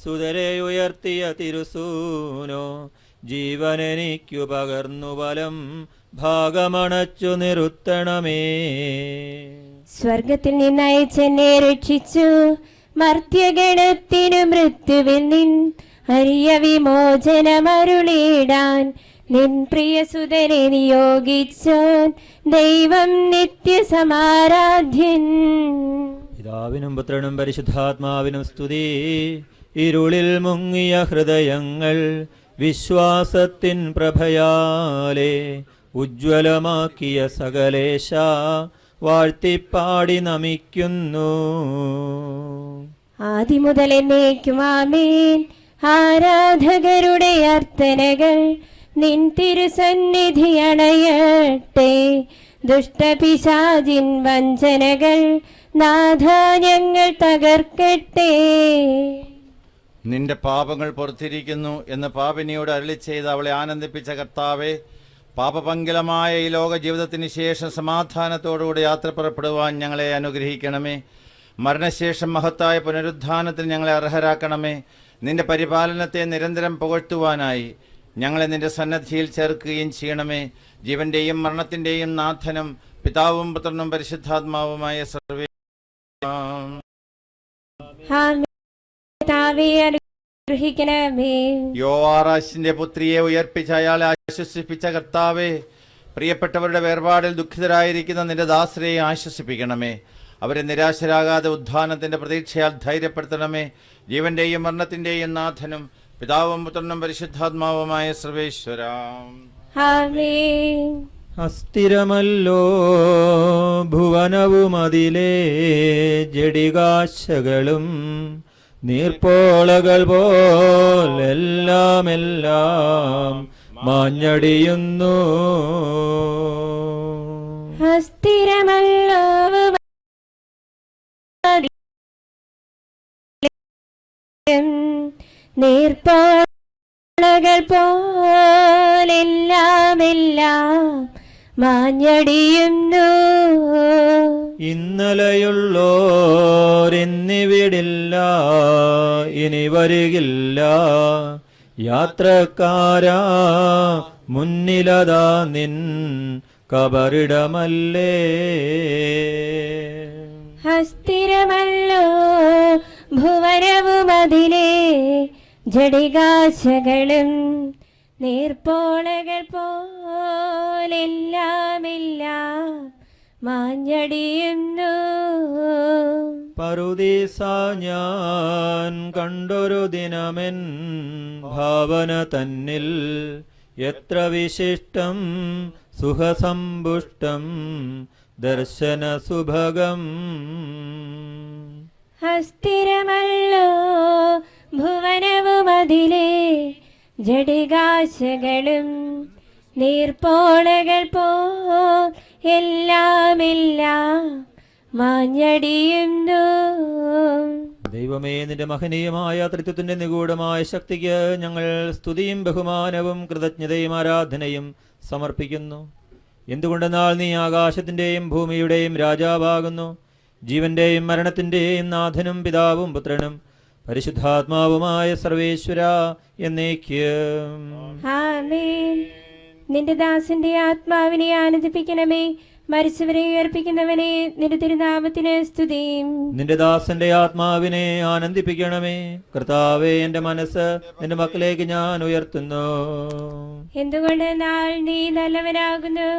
സുതരെ ഉയർത്തിയ തിരുസൂനോ. ജീവനെനിക്കു പകർന്നു ബലം, ഭാഗമണച്ചു നിറുത്തണമേ. സ്വർഗത്തിൽ നിന്നയച്ചെന്നെ രക്ഷിച്ചു. മർത്യഗണത്തിനു മൃത്യുവിൽ നിൻ അരിയ വിമോചനമരുളിടാൻ നിൻ പ്രിയസുതനെ നിയോഗിച്ചോൻ ദൈവം നിത്യസമാരാധ്യൻ. പിതാവിനും പുത്രനും പരിശുദ്ധാത്മാവിനും സ്തുതി. ഇരുളിൽ മുങ്ങിയ ഹൃദയങ്ങൾ വിശ്വാസത്തിൻ പ്രഭയാലെ ഉജ്ജ്വലമാക്കിയ സകലേശ വാഴ്ത്തിപ്പാടി നമിക്കുന്നു. ആദിമുതൽ എന്നേക്കും ആമേൻ. ആരാധകരുടെ അർത്ഥനകൾ നിൻ തിരുസന്നിധി അണയട്ടെ. ദുഷ്ടപിശാചിൻ വഞ്ചനകൾ നാഥ ഞങ്ങൾ തകർക്കട്ടെ. നിന്റെ പാപങ്ങൾ പൊറുത്തിരിക്കുന്നു എന്ന് പാപിനിയോട് അരുളി ചെയ്ത് അവളെ ആനന്ദിപ്പിച്ച കർത്താവെ, പാപപങ്കിലമായ ഈ ലോക ജീവിതത്തിന് ശേഷം സമാധാനത്തോടുകൂടി യാത്ര പുറപ്പെടുവാൻ ഞങ്ങളെ അനുഗ്രഹിക്കണമേ. മരണശേഷം മഹത്തായ പുനരുദ്ധാനത്തിൽ ഞങ്ങളെ അർഹരാക്കണമേ. നിന്റെ പരിപാലനത്തെ നിരന്തരം പുകഴ്ത്തുവാനായി ഞങ്ങളെ നിന്റെ സന്നദ്ധിയിൽ ചേർക്കുകയും ചെയ്യണമേ. ജീവന്റെയും മരണത്തിന്റെയും നാഥനും പിതാവും പുത്രനും പരിശുദ്ധാത്മാവുമായ സർവേ യോവാറാശിന്റെ പുത്രിയെ ഉയർപ്പിച്ച അയാളെ ആശ്വസിപ്പിച്ച കർത്താവേ, പ്രിയപ്പെട്ടവരുടെ വേർപാടിൽ ദുഃഖിതരായിരിക്കുന്ന നിന്റെ ദാസരെ ആശ്വസിപ്പിക്കണമേ. അവരെ നിരാശരാകാതെ ഉദ്ധാനത്തിന്റെ പ്രതീക്ഷയാൽ ധൈര്യപ്പെടുത്തണമേ. ജീവന്റെയും മരണത്തിന്റെയും നാഥനും പിതാവും പുത്രനും പരിശുദ്ധാത്മാവുമായ സർവേശ്വര അസ്ഥിരമല്ലോ ഭുവനവുമതിലെ ജഡികാശകളും നീർപ്പോളകൾ പോലെല്ലാം മാഞ്ഞടിയുന്നു. അസ്ഥിരമല്ലോ നീർപ്പോളകൾ പോലെല്ലാം മാഞ്ഞടിയുന്നു. ഇന്നലെയുള്ളോരിന്നിവിടില്ല, ഇനി വരികില്ല. യാത്രക്കാരാ മുന്നിലതാ നിൻ കബറിടമല്ലേ. അസ്ഥിരമല്ലോ ഭുവനവുമതിലെ ജഡികാശകളും നീർപ്പോളകൾ പോലെല്ലാം മാഞ്ഞടിയുന്നു. പറുദീസ ഞാൻ കണ്ടൊരു ദിനമെൻ ഭാവന തന്നിൽ, എത്ര വിശിഷ്ടം സുഖസമ്പുഷ്ടം ദർശന സുഭഗം. അസ്ഥിരമല്ലോ ഭുവനവുമതിലെ ജഡികാശകളും നീർപ്പോളകൾ പോലെല്ലാം മാഞ്ഞടിയുന്നു. ദൈവമേ, നിന്റെ മഹനീയമായ ത്രിത്വത്തിന്റെ നിഗൂഢമായ ശക്തിക്ക് ഞങ്ങൾ സ്തുതിയും ബഹുമാനവും കൃതജ്ഞതയും ആരാധനയും സമർപ്പിക്കുന്നു. എന്തുകൊണ്ടെന്നാൽ നീ ആകാശത്തിന്റെയും ഭൂമിയുടെയും രാജാവാകുന്നു. ജീവന്റെയും മരണത്തിന്റെയും നാഥനും പിതാവും പുത്രനും പരിശുദ്ധാത്മാവുമായ സർവേശ്വര എന്നേക്കും. ആമേൻ. നിന്റെ ദാസന്റെ ആത്മാവിനെ ആനന്ദിപ്പിക്കണമേ. മരിച്ചവരെ ഉയർപ്പിക്കുന്നവനെ നിന്റെ തിരുനാമത്തിന് സ്തുതി. നിന്റെ ദാസന്റെ ആത്മാവിനെ ആനന്ദിപ്പിക്കണമേ. കർത്താവേ, എന്റെ മനസ്സ് നിന്റെ മക്കളിലേക്ക് ഞാൻ ഉയർത്തുന്നു. എന്തുകൊണ്ട് നാൾ നീ നല്ലവനാകുന്നു,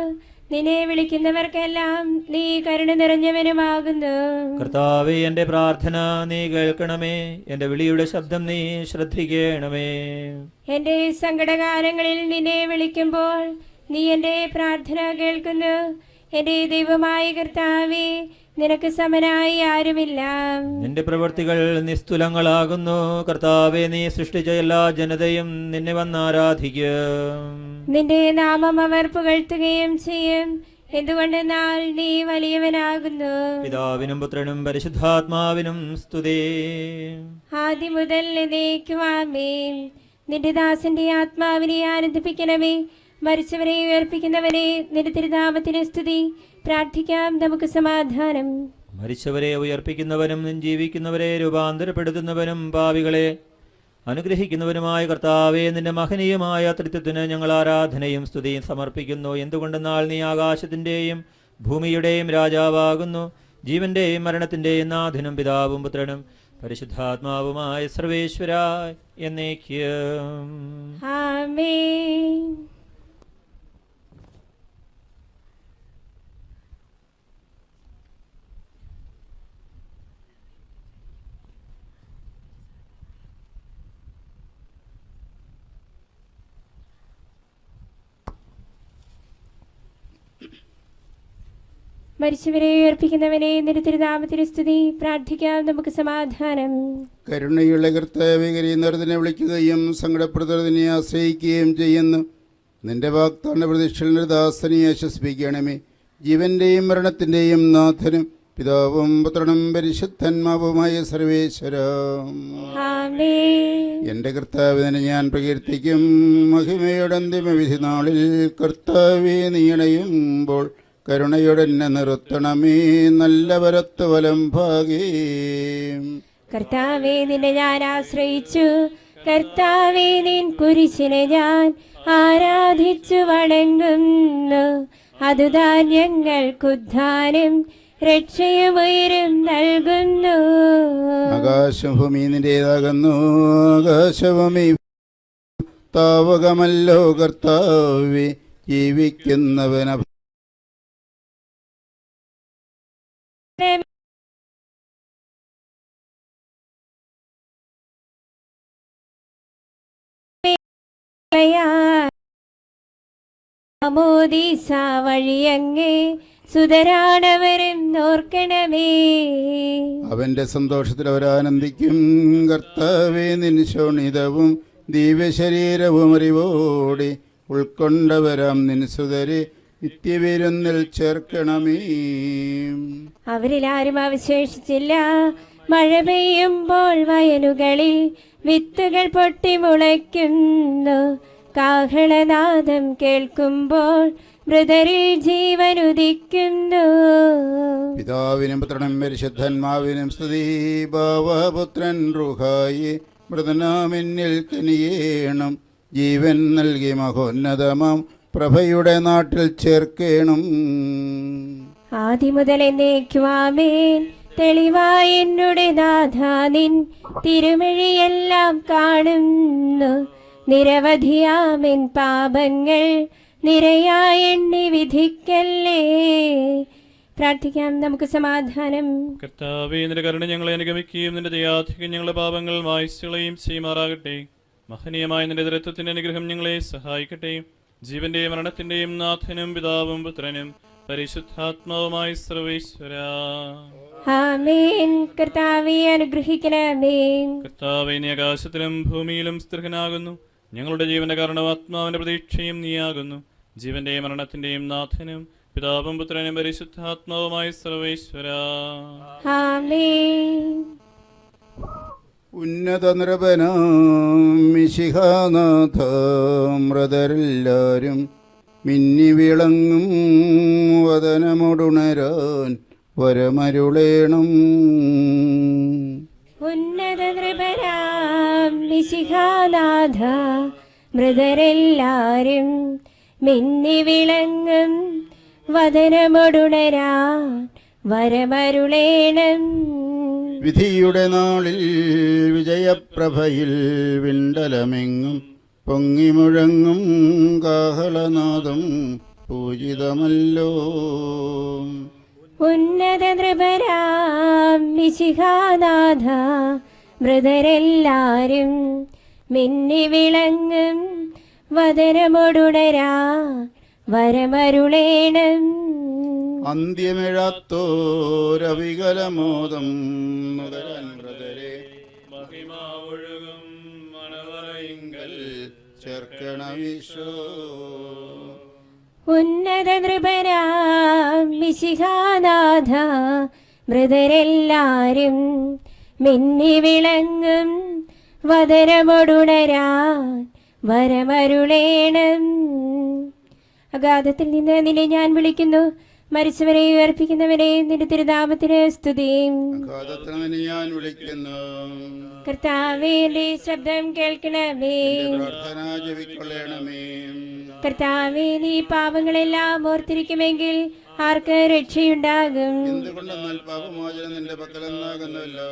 നിന്നെ വിളിക്കുന്നവർക്കെല്ലാം നീ കരുണ നിറഞ്ഞവനുമാകുന്നു. കർത്താവേ, എന്റെ പ്രാർത്ഥന നീ കേൾക്കണമേ. എന്റെ വിളിയുടെ ശബ്ദം നീ ശ്രദ്ധിക്കണമേ. എന്റെ സങ്കടകാലങ്ങളിൽ നിന്നെ വിളിക്കുമ്പോൾ നീ എന്റെ പ്രാർത്ഥന കേൾക്കുന്നു. എന്റെ ദൈവമായ കർത്താവേ, നിനക്ക് സമനായി ആരുമില്ല. നിന്റെ പ്രവൃത്തികൾ നിസ്തുലങ്ങളാകുന്നു. കർത്താവേ, നീ സൃഷ്ടിച്ച എല്ലാ ജനതയും നിന്നെ വന്നാരാധിക്കും. നിന്റെ നാമം അവർ പുകഴ്ത്തുകയും ചെയ്യും. എന്തുകൊണ്ടെന്നാൽ നീ വലിയവനാകുന്നു. പിതാവിനും പുത്രനും പരിശുദ്ധാത്മാവിനും സ്തുതി. ആദ്യം മുതൽ എന്നേക്കും ആമേൻ. നിന്റെ ദാസന്റെ ആത്മാവിനെ ആനന്ദിപ്പിക്കണമേ. മരിച്ചവരെ ഉയർപ്പിക്കുന്നവനെ നിന്റെ തിരുനാമത്തിന് സ്തുതി. പ്രാർത്ഥിക്കാം, നമുക്ക് സമാധാനം. മരിച്ചവരെ ഉയർപ്പിക്കുന്നവനും ജീവിക്കുന്നവരെ രൂപാന്തരപ്പെടുത്തുന്നവനും പാപികളെ അനുഗ്രഹിക്കുന്നവനുമായ കർത്താവേ, നിന്റെ മഹനീയമായ ത്രിത്വത്തിന് ഞങ്ങൾ ആരാധനയും സ്തുതിയും സമർപ്പിക്കുന്നു. എന്തുകൊണ്ടെന്നാൽ നീ ആകാശത്തിന്റെയും ഭൂമിയുടെയും രാജാവാകുന്നു. ജീവന്റെയും മരണത്തിന്റെയും നാഥനും പിതാവും പുത്രനും പരിശുദ്ധാത്മാവുമായ സർവേശ്വര എന്നേക്കും. ആമേൻ. മരിച്ചവരെ ഉയർപ്പിക്കുന്നവനെ നിന്റെ തിരുനാമത്തിന് സ്തുതി. പ്രാർത്ഥിക്കാം, നമുക്ക് സമാധാനം. കരുണയുള്ള കർത്താവേ, കരയുന്നവരെ വിളിക്കുകയും സങ്കടപ്പെടുന്നതിനെ ആശ്രയിക്കുകയും ചെയ്യുന്നു. നിന്റെ വാഗ്ദാന പ്രതീക്ഷയുടെ ദാസനെ ആശ്വസിപ്പിക്കണമേ. ജീവന്റെയും മരണത്തിന്റെയും നാഥനും പിതാവും പുത്രനും പരിശുദ്ധാത്മാവുമായ സർവേശ്വര. എൻ്റെ കർത്താവിനെ ഞാൻ പ്രകീർത്തിക്കും. മഹിമയുടെ അന്തിമവിധി നാളിൽ കർത്താവേ, നീണയുമ്പോൾ കരുണയോടെ എന്നെ നിർത്തണമേ. നല്ല വരത്ത് വലം ഭാഗേ. കർത്താവേ, നിന്നെ ഞാൻ ആശ്രയിച്ചു. കർത്താവേ, നിൻ കുരിശിനെ ഞാൻ ആരാധിച്ചു വണങ്ങുന്നു. അതുതാൻ ഞങ്ങൾക്കുദ്ധാനം രക്ഷയും ഉയരും നൽകുന്നു. ആകാശഭൂമി നിന്റേതാകുന്നു. ആകാശഭൂമി താവകമല്ലോ കർത്താവേ. ജീവിക്കുന്നവന ആമോദീസ വഴിയങ്ങേ സുതരാണവരും നോർക്കണമേ. അവന്റെ സന്തോഷത്തിൽ അവരാനന്ദിക്കും. കർത്താവേ, നിൻ ശോണിതവും ദിവ്യശരീരവും അറിവോടെ ഉൾക്കൊണ്ടവരാം നിൻ സുതരെ നിത്യവിരുന്നിൽ ചേർക്കണമേ. അവരിൽ ആരും അവശേഷിച്ചില്ല. മഴ പെയ്യുമ്പോൾ വയലുകളിൽ വിത്തുകൾ പൊട്ടിമുളയ്ക്കുന്നു. കാഹളനാദം കേൾക്കുമ്പോൾ മൃതരിൽ ജീവൻ ഉദിക്കുന്നു. പിതാവിനും പുത്രനും പരിശുദ്ധാത്മാവിനും സ്തുതി. ഭാവപുത്രൻ റൂഹായി മൃതനാമിന്നിൽ കനിയേണം. ജീവൻ നൽകി മഹോന്നതമാം പ്രഭയുടെ നാട്ടിൽ ചേർക്കേണം. ആദിമുതൽ എന്നേക്കുമാമേൻ. തെളിവായ എന്നുടെ നാഥാ, നിൻ തിരുമഴിയെല്ലാം കാണുന്നു. നിരവധിയാമെൻ പാപങ്ങൾ നിരയായി എണ്ണി വിധിക്കല്ലേ. പ്രാർത്ഥിക്കാം, നമുക്ക് സമാധാനം. കർത്താവേ, നിന്റെ കരുണ ഞങ്ങളെ അനുഗമിക്കുകയും നിന്റെ ദയാധികം ഞങ്ങളുടെ പാപങ്ങൾ മായ്ച്ചുകളയും ചെയ്യുമാറാകട്ടെ. മഹനീയമായ നിന്റെ ദൃത്വത്തിന്റെ അനുഗ്രഹം ഞങ്ങളെ സഹായിക്കട്ടെ. ജീവന്റെയും മരണത്തിന്റെയും നാഥനും പിതാവും പുത്രനും പരിശുദ്ധാത്മാവുമായി സർവേശ്വരാ. ആമേൻ. കർത്താവേ, അനുഗ്രഹിക്കണമേ. കർത്താവേ, നീ ആകാശത്തിലും ഭൂമിയിലും സ്ഥിരനാകുന്നു. ഞങ്ങളുടെ ജീവന്റെ കാരണവും ആത്മാവിന്റെ പ്രതീക്ഷയും നീയാകുന്നു. ജീവന്റെയും മരണത്തിന്റെയും നാഥനും പിതാവും പുത്രനും പരിശുദ്ധാത്മാവുമായി സർവേശ്വരാ. ആമേൻ. ഉന്നത നൃപനാം മിശിഹാനാഥ, മൃതരെല്ലാരും മിന്നി വിളങ്ങും വദനമൊടുണരാൻ വരമരുളേണം. ഉന്നത നൃപരാം മിശിഹാനാഥ, മൃതരെല്ലാരും മിന്നി വിളങ്ങും വദനമൊടുണരാ വരമരുളേണം. വിധിയുടെ നാളിൽ വിജയപ്രഭയിൽ വിണ്ടലമെങ്ങും പൊങ്ങി മുഴങ്ങും കാഹളനാദം പൂജിതമല്ലോ. ഉന്നത നൃപരാം മിശിഹാനാഥ, മൃതരെല്ലാരും മിന്നി വിളങ്ങും വദനമൊടുണരാ വരമരുളേണം. അന്ത്യമിഴാത്തോരവികലമോദം മുതലൻ മൃതരെ മഹിമാവൊഴുകും മണവറയിങ്കൽ ചേർക്കണമീശോ. ഉന്നത നൃപരാം മിശിഹാനാഥ, മൃതരെല്ലാരും മിന്നി വിളങ്ങും വദനമൊടുണരാ വരമരുളേണം. അഗാധത്തിൽ നിന്ന് നിന്നെ ഞാൻ വിളിക്കുന്നു. മരിച്ചവരെ ഉയർപ്പിക്കുന്നവനെ നിന്റെ തിരുനാമത്തിന് സ്തുതി. ഞാൻ വിളിക്കുന്നു. കർത്താവേ, എന്റെ ശബ്ദം കേൾക്കണമേ. പ്രാർത്ഥന ജപിക്കൊള്ളണമേ. കർത്താവേ, നീ പാപങ്ങളെല്ലാം ഓർത്തിരിക്കുമെങ്കിൽ ആർക്ക് രക്ഷയുണ്ടാകും? എന്തുകൊണ്ടെന്നാൽ പാപമോചനം നിന്റെ പക്കലെന്നാകുന്നല്ലോ.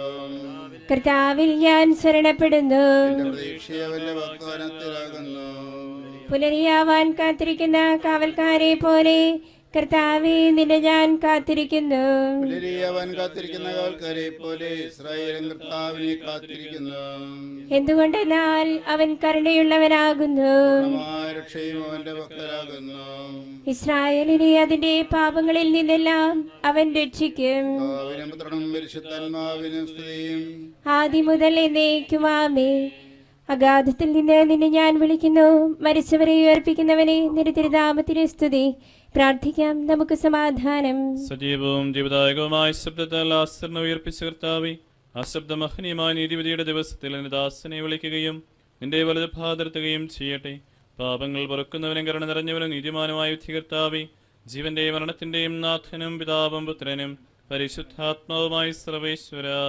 കർത്താവിൽ ഞാൻ ശരണപ്പെടുന്നു. പ്രതീക്ഷയവന്റെ വാഗ്ദാനത്തിലാകുന്നു. പുലരിയാവാൻ കാത്തിരിക്കുന്ന കാവൽക്കാരെ പോലെ കർത്താവേ, നിന്നെ ഞാൻ കാത്തിരിക്കുന്നു. പുലരിയാവാൻ കാത്തിരിക്കുന്ന കാവൽക്കാരെ പോലെ ഇസ്രായേലും കർത്താവിനെ കാത്തിരിക്കുന്നു. എന്തുകൊണ്ടെന്നാൽ അവൻ കരുണയുള്ളവനാകുന്നു. രക്ഷയും അവന്റെ പക്കലാകുന്നു. ഇസ്രായേലിനെ അതിന്റെ പാപങ്ങളിൽ നിന്നെല്ലാം അവൻ രക്ഷിക്കും. പുത്രനും പരിശുദ്ധാത്മാവിനും സ്തുതിയും. ആദ്യം മുതൽ എന്നേക്കുമാമേ. അഗാധത്തിൽ നിന്ന് നിന്നെ ഞാൻ വിളിക്കുന്നു. മരിച്ചവരെ ഉയർപ്പിക്കുന്നവനെ നിന്റെ തിരുനാമത്തിന് സ്തുതി. പ്രാർത്ഥിക്കാം, നമുക്ക് സമാധാനം. സജീവവും ജീവദായകവുമായ ശബ്ദത്താൽ ആസ്തറിനെ ഉയർപ്പിച്ച കർത്താവേ, ആ ശബ്ദ മഹനീയമായ നീതിപതിയുടെ ദിവസത്തിൽ നിന്റെ ദാസനെ വിളിക്കുകയും നിന്റെ വലത് ഭാഗത്തിരുത്തുകയും ചെയ്യട്ടെ. പാപങ്ങൾ പൊറുക്കുന്നവനും കരുണ നിറഞ്ഞവനും നീതിമാനുമായ വിധികർത്താവേ, ജീവന്റെയും മരണത്തിന്റെയും നാഥനും പിതാവും പുത്രനും പരിശുദ്ധാത്മാവുമായി സർവേശ്വരാ.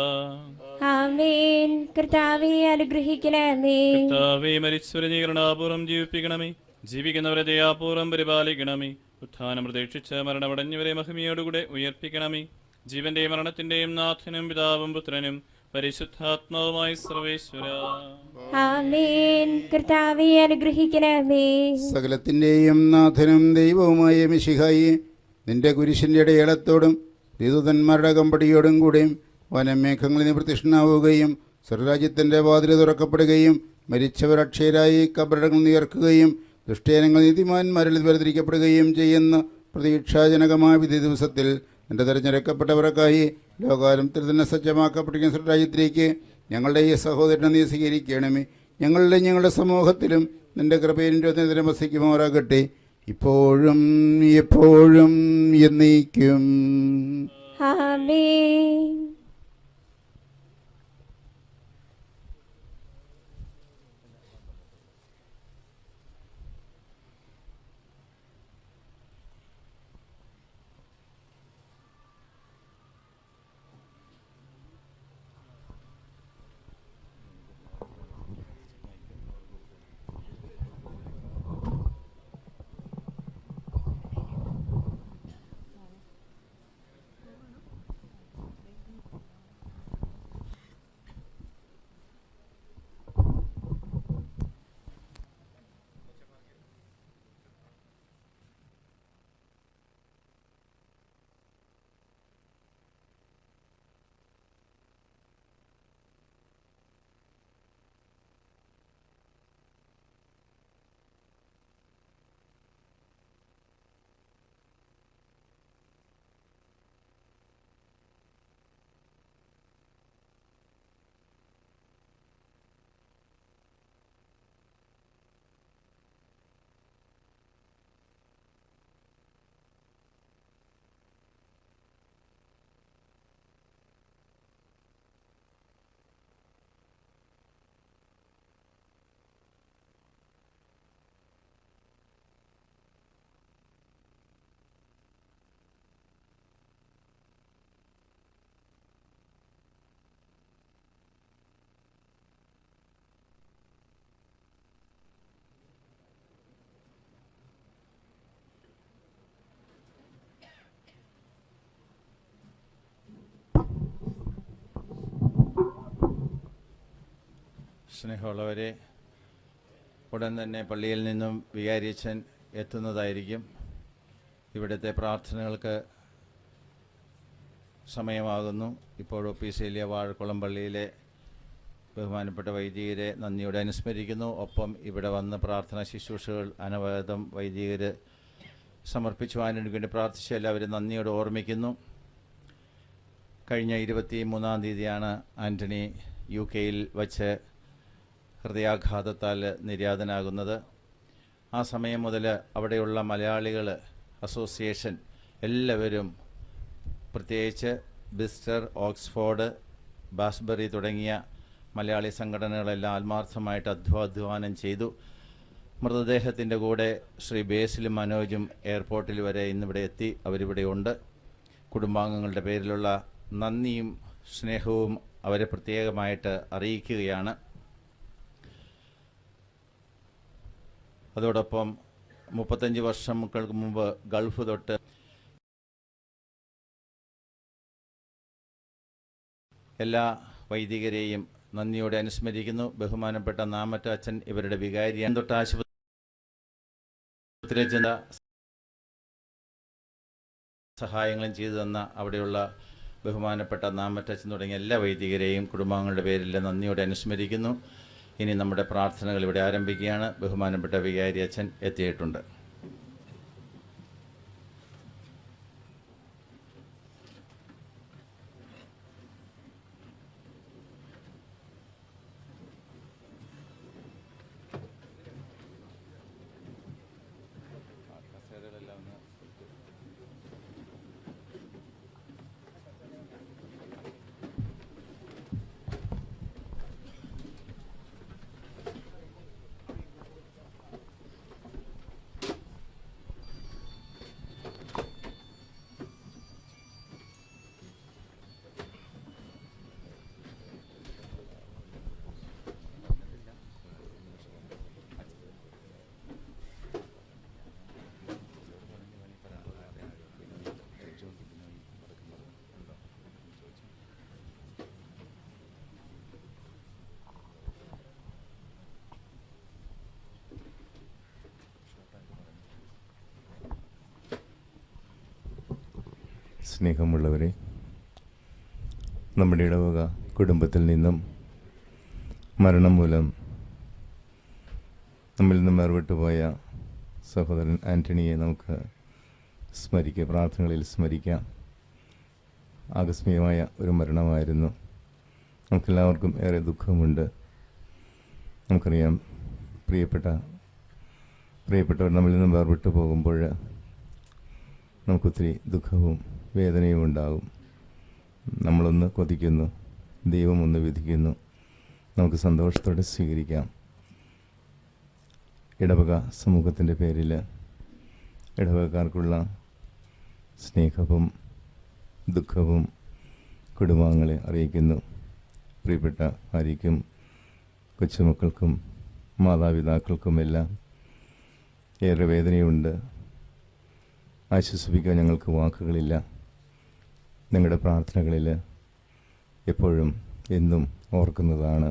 ആമേൻ. കർത്താവേ, അനുഗ്രഹിക്കണമേ. കർത്താവേ, മരിച്ചവരെ നീ കരുണാപൂർവ്വം ജീവിപ്പിക്കണമേ. ജീവിക്കുന്നവരെ ദയാപൂർവ്വം പരിപാലിക്കണമേ. ഉത്ഥാനം പ്രതീക്ഷിച്ച് മരണമടഞ്ഞവരെ മഹിമയോടുകൂടെ ഉയർപ്പിക്കണമേ. ജീവന്റെയും മരണത്തിന്റെയും നാഥനും പിതാവും പുത്രനും പരിശുദ്ധാത്മാവുമായി സർവേശ്വരാ. ആമേൻ. കർത്താവേ, അനുഗ്രഹിക്കണമേ. സകലത്തിന്റെയും നാഥനും ദൈവവുമായ മിശിഹായി, നിന്റെ കുരിശിന്റെ ഇടയളത്തോടും ദൂതന്മാരുടെ കമ്പടിയോടും കൂടെയും വനമേഘങ്ങളിൽ പ്രത്യക്ഷനാവുകയും സ്വർഗരാജ്യത്തിന്റെ വാതിൽ തുറക്കപ്പെടുകയും മരിച്ചവർ അക്ഷയരായി കബറിടങ്ങൾ ഉയർക്കുകയും ദുഷ്ടജനങ്ങൾ നീതിമാന്മാരിൽ വേർതിരിക്കപ്പെടുകയും ചെയ്യുന്ന പ്രതീക്ഷാജനകമായ വിധി ദിവസത്തിൽ നിന്റെ തിരഞ്ഞെടുക്കപ്പെട്ടവർക്കായി ലോകാരംഭത്തിൽ തന്നെ സജ്ജമാക്കപ്പെട്ടിരിക്കുന്ന രാജ്യത്തിലേക്ക് ഞങ്ങളുടെ ഈ സഹോദരനെ നീ സ്വീകരിക്കണമേ. ഞങ്ങളുടെ സമൂഹത്തിലും നിന്റെ കൃപയും നിരന്തരം വസിക്കുമാറാകട്ടെ, ഇപ്പോഴും എപ്പോഴും എന്നേക്കും. ആമേൻ. സ്നേഹമുള്ളവരെ, ഉടൻ തന്നെ പള്ളിയിൽ നിന്നും വികാരിയച്ഛൻ എത്തുന്നതായിരിക്കും. ഇവിടുത്തെ പ്രാർത്ഥനകൾക്ക് സമയമാകുന്നു. ഇപ്പോൾ ഒപ്പീസിലെ വാഴക്കുളം പള്ളിയിലെ ബഹുമാനപ്പെട്ട വൈദികരെ നന്ദിയോടെ അനുസ്മരിക്കുന്നു. ഒപ്പം ഇവിടെ വന്ന് പ്രാർത്ഥനാ ശുശ്രൂഷകൾ അനവധം വൈദികർ സമർപ്പിച്ചുവാനു വേണ്ടി പ്രാർത്ഥിച്ച എല്ലാവരും നന്ദിയോടെ ഓർമ്മിക്കുന്നു. കഴിഞ്ഞ 23-ാം തീയതിയാണ് ആൻ്റണി UK-യിൽ വച്ച് ഹൃദയാഘാതത്താൽ നിര്യാതനാകുന്നത്. ആ സമയം മുതൽ അവിടെയുള്ള മലയാളികൾ അസോസിയേഷൻ എല്ലാവരും, പ്രത്യേകിച്ച് ബിസ്റ്റർ, ഓക്സ്ഫോർഡ്, ബാസ്ബറി തുടങ്ങിയ മലയാളി സംഘടനകളെല്ലാം ആത്മാർത്ഥമായിട്ട് അധ്വാനം ചെയ്തു. മൃതദേഹത്തിൻ്റെ കൂടെ ശ്രീ ബേസിലും മനോജും എയർപോർട്ടിൽ വരെ ഇന്നിവിടെ എത്തി. അവരിവിടെ ഉണ്ട്. കുടുംബാംഗങ്ങളുടെ പേരിലുള്ള നന്ദിയും സ്നേഹവും അവരെ പ്രത്യേകമായിട്ട് അറിയിക്കുകയാണ്. അതോടൊപ്പം 35 വർഷങ്ങൾക്ക് മുമ്പ് ഗൾഫ് തൊട്ട് എല്ലാ വൈദികരെയും നന്ദിയോടെ അനുസ്മരിക്കുന്നു. ബഹുമാനപ്പെട്ട നാമറ്റ അച്ഛൻ ഇവരുടെ വികാരി തൊട്ട് ആശുപത്രിയിൽ ചെന്ന സഹായങ്ങളും ചെയ്തു തന്ന അവിടെയുള്ള ബഹുമാനപ്പെട്ട നാമറ്റച്ഛൻ തുടങ്ങിയ എല്ലാ വൈദികരെയും കുടുംബാംഗങ്ങളുടെ പേരിൽ നന്ദിയോടെ അനുസ്മരിക്കുന്നു. ഇനി നമ്മുടെ പ്രാർത്ഥനകൾ ഇവിടെ ആരംഭിക്കുകയാണ്. ബഹുമാനപ്പെട്ട വികാരി അച്ഛൻ എത്തിയിട്ടുണ്ട്. സ്നേഹമുള്ളവരെ, നമ്മുടെ ഇടവക കുടുംബത്തിൽ നിന്നും മരണം മൂലം നമ്മിൽ നിന്നും വേർപെട്ടുപോയ സഹോദരൻ ആൻ്റണിയെ നമുക്ക് സ്മരിക്കാം, പ്രാർത്ഥനകളിൽ സ്മരിക്കാം. ആകസ്മികമായ ഒരു മരണമായിരുന്നു. നമുക്കെല്ലാവർക്കും ഏറെ ദുഃഖമുണ്ട്. നമുക്കറിയാം, പ്രിയപ്പെട്ടവർ നമ്മളിൽ നിന്നും വേർവിട്ടു പോകുമ്പോൾ നമുക്കൊത്തിരി ദുഃഖവും വേദനയും ഉണ്ടാകും. നമ്മളൊന്ന് കൊതിക്കുന്നു, ദൈവം ഒന്ന് വിധിക്കുന്നു. നമുക്ക് സന്തോഷത്തോടെ സ്വീകരിക്കാം. ഇടവക സമൂഹത്തിൻ്റെ പേരിൽ ഇടവകക്കാർക്കുള്ള സ്നേഹവും ദുഃഖവും കുടുംബാംഗങ്ങളെ അറിയിക്കുന്നു. പ്രിയപ്പെട്ട ഭാര്യയ്ക്കും കൊച്ചുമക്കൾക്കും മാതാപിതാക്കൾക്കുമെല്ലാം ഏറെ വേദനയുണ്ട്. ആശ്വസിപ്പിക്കാൻ ഞങ്ങൾക്ക് വാക്കുകളില്ല. നിങ്ങളുടെ പ്രാർത്ഥനകളിൽ എപ്പോഴും എന്നും ഓർക്കുന്നതാണ്.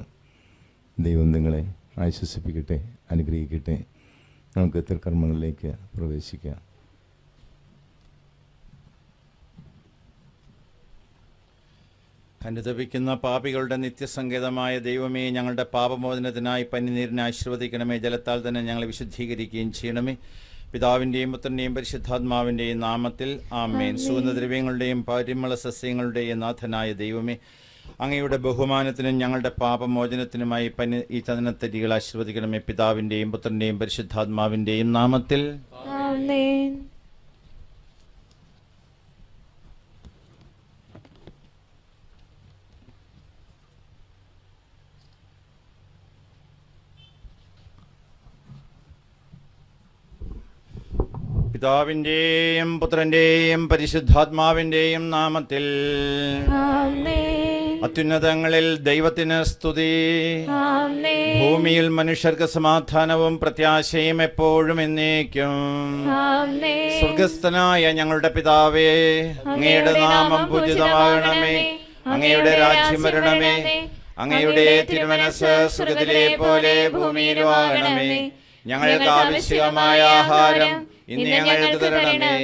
ദൈവം നിങ്ങളെ ആശ്വസിപ്പിക്കട്ടെ, അനുഗ്രഹിക്കട്ടെ. നമുക്ക് തിരുക്കർമ്മങ്ങളിലേക്ക് പ്രവേശിക്കാം. അനുതപിക്കുന്ന പാപികളുടെ നിത്യസങ്കേതമായ ദൈവമേ, ഞങ്ങളുടെ പാപമോചനത്തിനായി പനിനീരിനെ ആശീർവദിക്കണമേ. ജലത്താൽ തന്നെ ഞങ്ങളെ വിശുദ്ധീകരിക്കുകയും ചെയ്യണമേ. പിതാവിൻ്റെയും പുത്രൻ്റെയും പരിശുദ്ധാത്മാവിൻ്റെയും നാമത്തിൽ ആമേൻ. സുഗന്ധദ്രവ്യങ്ങളുടെയും പരിമള സസ്യങ്ങളുടെയും നാഥനായ ദൈവമേ, അങ്ങയുടെ ബഹുമാനത്തിനും ഞങ്ങളുടെ പാപമോചനത്തിനുമായി ഈ ചന്ദനത്തരികൾ ആശീർവദിക്കണമേ. പിതാവിൻ്റെയും പുത്രൻ്റെയും പരിശുദ്ധാത്മാവിൻ്റെയും നാമത്തിൽ ആമേൻ. പിതാവിൻ്റെയും പുത്രൻ്റെയും പരിശുദ്ധാത്മാവിൻ്റെയും നാമത്തിൽ അത്യുന്നതങ്ങളിൽ ദൈവത്തിന് സ്തുതി. ഭൂമിയിൽ മനുഷ്യർക്ക് സമാധാനവും പ്രത്യാശയും എപ്പോഴും എന്നേക്കും. സ്വർഗസ്ഥനായ ഞങ്ങളുടെ പിതാവേ, അങ്ങയുടെ നാമം പൂജിതമാകണമേ. അങ്ങയുടെ രാജ്യം വരണമേ. അങ്ങയുടെ തിരുമനസ്സ് സ്വർഗത്തിലെ പോലെ ഭൂമിയിലും ആകണമേ. ഞങ്ങൾക്ക് ആവശ്യമായ ആഹാരം ഇന്ന് ഞങ്ങൾക്ക് തരണമേ.